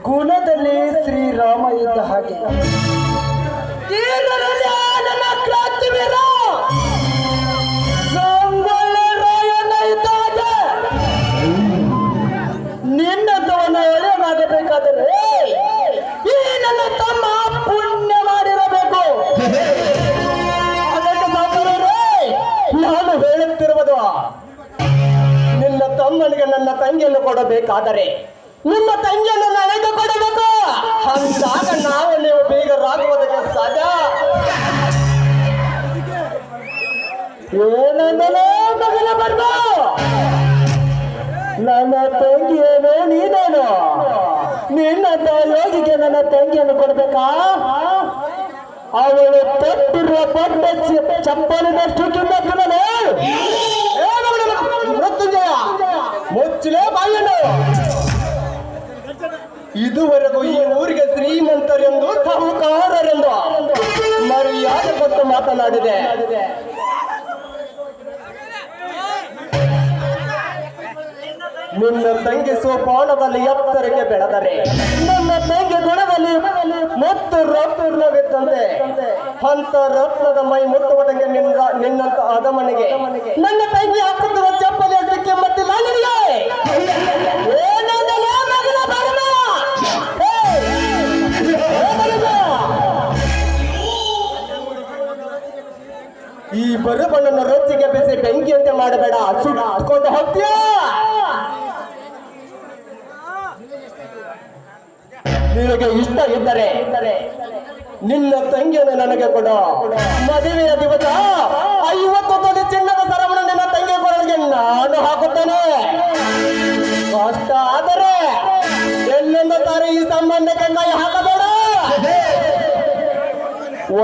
ಗುಣದಲ್ಲಿ ಶ್ರೀರಾಮ ಇದ್ದ ಹಾಗೆ, ತೀರರಲ್ಲಿ ನನ್ನ ಕ್ರಾಂತಿವೀರ ಸಂಗೊಳ್ಳಿ ರಾಯಣ್ಣ ಇದ್ದ ಹಾಗೆ, ನಿನ್ನಂತವನ್ನ ಒಳ್ಳೆಯದಾಗಬೇಕಾದರೆ ಈ ನನ್ನ ತಮ್ಮ ಪುಣ್ಯ ಮಾಡಿರಬೇಕು. ಅದಕ್ಕೆ ಸಾವುಕಾರರೇ, ಕೊಡಬೇಕಾದರೆ ನಿಮ್ಮ ತಂಗಿಯನ್ನು ನನಗೆ ಕೊಡಬೇಕು. ಅಂದಾಗ ನಾವು ನೀವು ಬೀಗರಾಗುವುದಕ್ಕೆ ಸಾಧ್ಯ. ಏನಂದಲೇ ಮಗನ ಬರ್ಬ ನನ್ನ ತಂಗಿಯೇನು ನೀನೇನು? ನಿನ್ನಂತ ಯೋಗಿಗೆ ನನ್ನ ತಂಗಿಯನ್ನು ಕೊಡ್ಬೇಕಾ? ಅವಳು ತೊಟ್ಟಿರುವ ಪಟ್ಟ ಚಪ್ಪಲಿನಷ್ಟು ಕಿಮ್ಮತ್ತಿನಲೆ ಮೃತ್ಯುಂಜಯ ಮುಚ್ಚಲೇ ಬಾಯನ್ನು. ಇದುವರೆಗೂ ಈ ಊರಿಗೆ ಶ್ರೀಮಂತರೆಂದು ಸಾಹುಕಾರರೆಂದು ಮರ್ಯಾದೆ ಕೊಟ್ಟು ಮಾತನಾಡಿದೆ. ನಿನ್ನ ತಂಗಿ ಸೋಪಾನದಲ್ಲಿ ಎತ್ತರಕ್ಕೆ ಬೆಳೆದರೆ ನನ್ನ ತಂಗಿ ಗುಣದಲ್ಲಿ ಮತ್ತು ರತ್ನವಿದ್ದಂತೆ ಅಂತ ರತ್ನದ ಮೈ ಮುಟ್ಟುವುದಕ್ಕೆ ನಿನ್ನಂತ ಅದಮನಿಗೆ ನನ್ನ ತಂಗಿ ಹಾಕುತ್ತಿರುವ ಚಪ್ಪಲಿ ಅಷ್ಟಕ್ಕೆ ಮತ್ತಿಲ್ಲ ನಿನಗೆ. ಈ ಬರುಬಣ್ಣನ ರೊಚ್ಚಿಗೆ ಬೆಸಿ ಬೆಂಕಿಯಂತೆ ಮಾಡಬೇಡ, ಸುಟ್ಕೊಂಡು ಹೋಗ್ತೀಯ. ನಿನಗೆ ಇಷ್ಟ ಇದ್ದರೆ ನಿನ್ನ ತಂಗಿಯನ್ನು ನನಗೆ ಕೊಡ. ಮದುವೆಯ ದಿವಸ 50 ತೊಲೆ ಚಿನ್ನದ ಸರವನ್ನು ನಿನ್ನ ತಂಗಿಯ ಕೊರಳಿಗೆ ನಾನು ಹಾಕುತ್ತೇನೆ. ಕಷ್ಟ ಆದರೆ ಎಲ್ಲೊಂದು ಸಾರಿ ಈ ಸಂಬಂಧಕ್ಕೆ ಕೈ ಹಾಕಬೇಡ.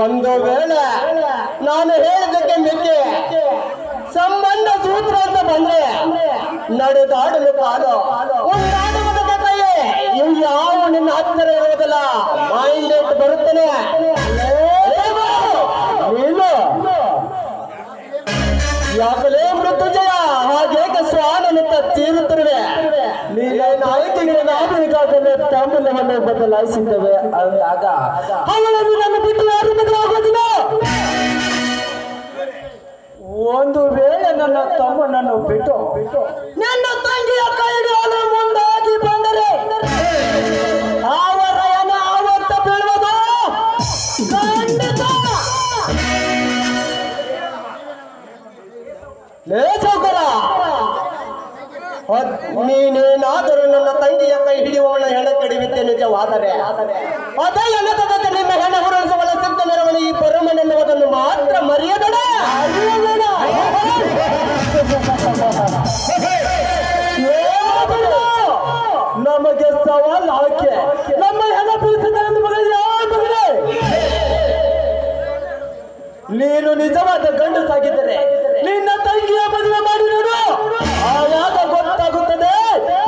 ಒಂದು ವೇಳೆ ನಾನು ಹೇಳಿದ್ದಕ್ಕೆ ಮಿಕ್ಕಿ ಸಂಬಂಧ ಸೂತ್ರ ಅಂತ ಬಂದ್ರೆ ನಡೆದಾಡಲು ಕಾಲು ಉಂಟಾಡುವುದಕ್ಕೆ ಕೈ ಇವು ಯಾವ ನಿನ್ನ ಹತ್ತಿರ ಇರುವುದಿಲ್ಲ. ಮೈಂಡ್ ಇಟ್ಟು ಬರುತ್ತೇನೆ ನೀನು. ಯಾಕಲೇ ಮೃತ್ಯುಂಜಯ ಹಾಗೇಕೆ ಸ್ವಾನನಿಂದ ತೀರುತ್ತಿರುವೆ? ನೀನೇ ನಾಯಕಿಗೆ ನಾಗರಿಕಾದಲ್ಲಿ ತಾಂಬೂಲವನ್ನು ಬದಲಾಯಿಸಿದ್ದೇವೆ ಅಂದಾಗ ಅವಳನ್ನು ನನ್ನ ಬಿಟ್ಟು ಯಾರು ಬದಲಾಗೋದಿಲ್ಲ. ಒಂದು ವೇಳೆ ನನ್ನ ತಮ್ಮನನ್ನು ಬಿಟ್ಟು ನನ್ನ ತಂಗಿಯ ಕೈಗಾಲು ಮುಂದಾಗಿ ಬಂದರೆ ಅವರ ಎನ ಆವತ್ತ ಬೀಳುವುದು ಖಂಡಿತ. ಲೇ ಸೌಕರ, ನೀನೇನಾದರೂ ನನ್ನ ತಂಗಿಯ ಕೈ ಹಿಡಿಯುವವಳ ಹೆಣ ಕಡಿವಿದ್ದೆ ನಿಜವಾದರೆ ಅದೇ ಎನ್ನತದ ನಿಮ್ಮ ಹೆಣ ಹೊರಳಿಸುವಳ ಸಿದ್ಧ ನೆರವಳು ಈ ಪರಮನೆನ್ನುವುದನ್ನು ಮಾತ್ರ ಮರೆಯಬೇಡ. ನಮಗೆ ಸವಾಲ್ ಹಾಕಿ ನಮ್ಮ ಹೆಣ ಬೀಳಿಸಿದ್ದಾರೆ ನೀನು ನಿಜವಾದ ಗಂಡಸಾಗಿದ್ದರೆ ನಿನ್ನ ತಂಗಿಯ ಮದುವೆ ಮಾಡಿ ನೋಡು. ಆವಾಗ ಗೊತ್ತಾಗುತ್ತದೆ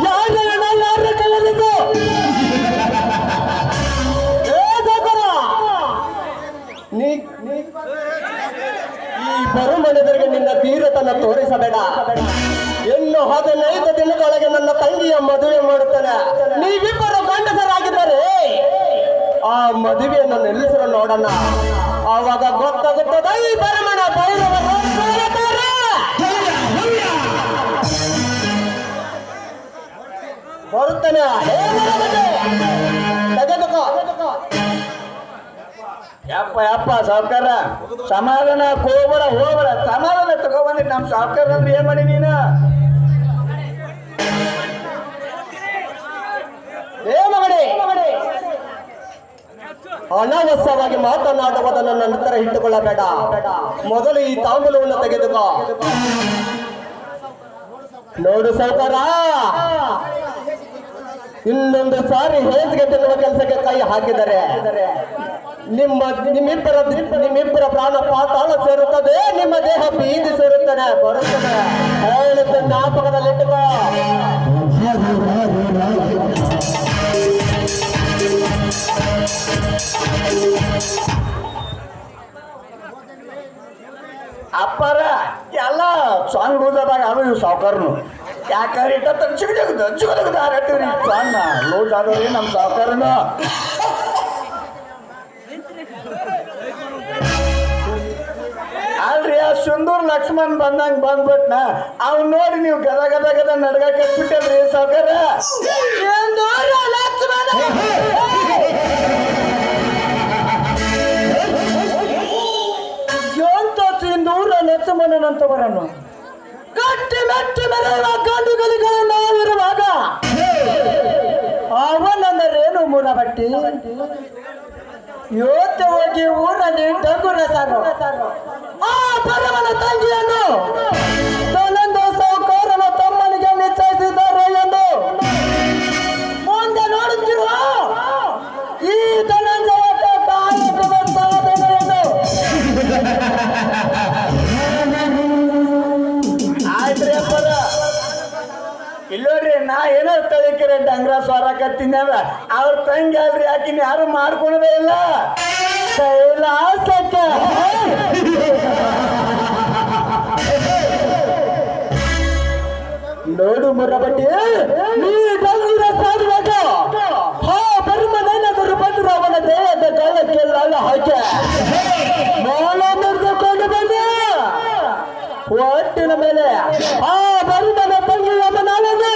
ಯಾರ ಹೆಣ ಯಾರ ಕೈಯಲ್ಲಿದ್ದು. ಈ ಬರುಮನೆದರಿಗೆ ನಿನ್ನ ತೀರತನ ತೋರಿಸಬೇಡ. ಇನ್ನು 15 ದಿನದೊಳಗೆ ನನ್ನ ತಂಗಿಯ ಮದುವೆ ಮಾಡುತ್ತೇನೆ. ನೀವಿಬ್ಬರು ಗಂಡಸರಾಗಿದ್ದರೆ ಆ ಮದುವೆಯನ್ನು ನಿಲ್ಲಿಸಲು ನೋಡೋಣ. ಆವಾಗ ಗೊತ್ತಾಗುತ್ತದೆ ಈ ಬರಮನ ಬೈರವ ಬರುತ್ತೇನೆ. ತೆಗೆದುಕೋ. ಯಪ್ಪ ಸಾವುಕಾರ ಸಮಾಧಾನ ಹೋಗ್ಬೇಡ ಸಮಾಧಾನ ತಗೊಬಂದಿ. ನಮ್ ಸಾವುಕಾರ ಅಂದ್ರೆ ಏನ್ ಮಾಡಿ ನೀನು? ಅನಾವಶ್ಯವಾಗಿ ಮಾತನಾಡುವುದನ್ನು ನನ್ನ ಹತ್ರ ಇಟ್ಟುಕೊಳ್ಳಬೇಡ. ಮೊದಲು ಈ ತಾಂಬೂಲವನ್ನು ತೆಗೆದುಕೋ. ನೋಡು ಸಾವುಕಾರ, ಇನ್ನೊಂದು ಸಾರಿ ಹೇಸಿಗೆ ತಿನ್ನುವ ಕೆಲಸಕ್ಕೆ ಕೈ ಹಾಕಿದರೆ ನಿಮ್ಮಿಬ್ಬರ ಪ್ರಾಣ ಪಾತಾಳ ಸೇರುತ್ತದೆ, ನಿಮ್ಮ ದೇಹ ಬೀದಿ ಸೇರುತ್ತದೆ. ಬರುತ್ತದೆ ಹೇಳುತ್ತೆ, ಜ್ಞಾಪಕದಲ್ಲಿಟ್ಟುಕೋ. ಅಪ್ಪಾರ ಎಲ್ಲ ಸಾಂಗ್ ಲೂಸಾದಾಗ ಅದು ಇವು ಸಾವುಕಾರನು ಯಾಕಂದ್ರೆ ಇಟ್ಟ ಚಿಕ್ಕದ ಆರಟ್ಟಿವ್ರಿ ಸಾಂಗ್ ಲೂಸ್ ಆದವ್ರಿ ನಮ್ಮ ಸಾವುಕಾರನು. ಅಲ್ರಿ ಆ ಸುಂದೂರ್ ಲಕ್ಷ್ಮಣ್ ಬಂದಂಗ ಬಂದ್ಬಿಟ್ನ ಅವ್ನು ನೋಡಿ ನೀವು ಗದ ಗದ ಗದ ನಡ್ಗ ಕಟ್ಬಿಟ್ಟಲ್ರಿ ಸಾವುಕಾರ. ಸಿಂಧೂರ ಲಕ್ಷ್ಮಣನಂತವರನ್ನು ಗಟ್ಟಿ ಮೆಟ್ಟಿ ಮೆರೆಯುವ ಗಂಡುಗಳಿಗಳು ನಾವಿರುವಾಗ ಇವತ್ತು ಹೋಗಿ ಊರಲ್ಲಿ ಡಂಗುರ ಸಾರು ಆ ಪರಮನ ತಂಗಿಯನ್ನು ತನ್ನೊಂದು ಸೌಕರ್ಯನ ತಮ್ಮನಿಗೆ ನಿಶ್ಚಯಿಸಿದ್ದಾರೆ ಎಂದು ಮುಂದೆ ನೋಡುತ್ತಿರುವ ಈ ಧನಂಜಯಕ ಕಾಯಕದ ಸಾಧನೆಯನ್ನು ಆಯ್ತ್ರಿ ಅಪ್ಪರ ಇಲ್ಲೋಡ್ರಿ ನಾ ಏನೋ ತಳಿಕೆರೆ ಡಂಗ್ರ ಸ್ವರಕತ್ತೀನಿ ಅದ ಅವ್ರ ತಂಗಿ ಅಲ್ರಿ ಆಕಿನ ಯಾರು ಮಾಡ್ಕೊಳೋದೇ ಇಲ್ಲ ಕೈಲಾಸಕ್ಕೆ ನೋಡು ಮುರಬಟ್ಟಿ ನೀ ಡಂಗುರ ಸಾರುವಾಗ ಹಾ ಬರುಮನೇನಾದರೂ ಬಂದ್ರು ಅವನ ದೇಹದ ಗಾಳಕ್ಕೆಲ್ಲ ಹಾಕಿ ಮಾಳ ಮುರಿದುಕೊಂಡು ಬಂದೆ ಒಟ್ಟಿನ ಮೇಲೆ ಆ ಬರುಮನ ತಂಗಿ ಅಮ್ಮನಾಳನ್ನು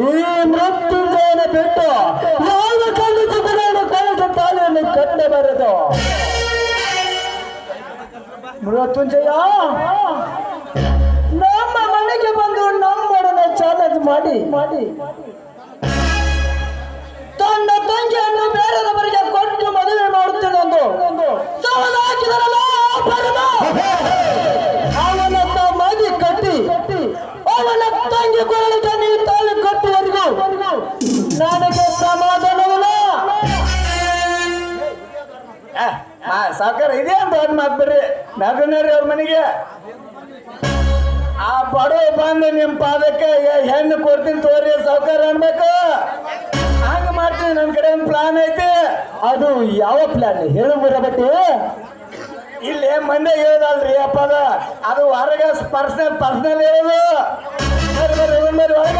ಈ ಮೃತ್ಯುಂಜಯನ ಬಿಟ್ಟು ಯಾವ ಕಲಿಸುಗಳನ್ನು ಕಳೆದ ತಾಳಿಯನ್ನು ಕಟ್ಟಬಾರದು ಮೃತ್ಯುಂಜಯ ನಮ್ಮ ಮನೆಗೆ ಬಂದು ನಮ್ಮೊಡನೆ ಚಾಲೆಂಜ್ ಮಾಡಿ ತನ್ನ ತಂಗಿಯನ್ನು ಬೇರೆಯವರಿಗೆ ಕೊಟ್ಟು ಮದುವೆ ಮಾಡುತ್ತೇನೆಂದು ಸವಾಲು ಹಾಕಿದರಲ್ಲ ಅವನ ಮದಿ ಕಟ್ಟಿ ಅವನ ತಂಗಿ ಕೊರಳಿಗೆ ನೀವು ತಾಳಿ ಕಟ್ಟುವರೆಗೂ ನನಗೆ ಸಮಾಧಾನವಿಲ್ಲ ಸಾಕಾರ ಇದೆ ಅಂತ ಅದ್ ಮಾತ್ಬಿಡ್ರಿ ನಗನರಿ ಅವ್ರ ಮನೆಗೆ ಆ ಬಡವ ಬಂದು ನಿಮ್ ಪಾದಕ್ಕೆ ಹೆಣ್ಣು ಕೊಡ್ತೀನಿ ತೋರಿ ಸಾವುಕಾರ ಅನ್ಬೇಕು ಹಂಗ ಮಾಡ್ತೀನಿ ನನ್ ಕಡೆ ಒಂದು ಪ್ಲಾನ್ ಐತಿ ಅದು ಯಾವ ಪ್ಲಾನ್ ಹೇಳು ಮುರಬಟ್ಟಿ ಇಲ್ಲಿ ಮಂದೆ ಹೇಳದಲ್ರಿ ಅಪ್ಪದ ಅದು ಹೊರಗ ಪರ್ಸನಲ್ ಹೇಳೋದು ಬರ್ರಿ ಒಳಗ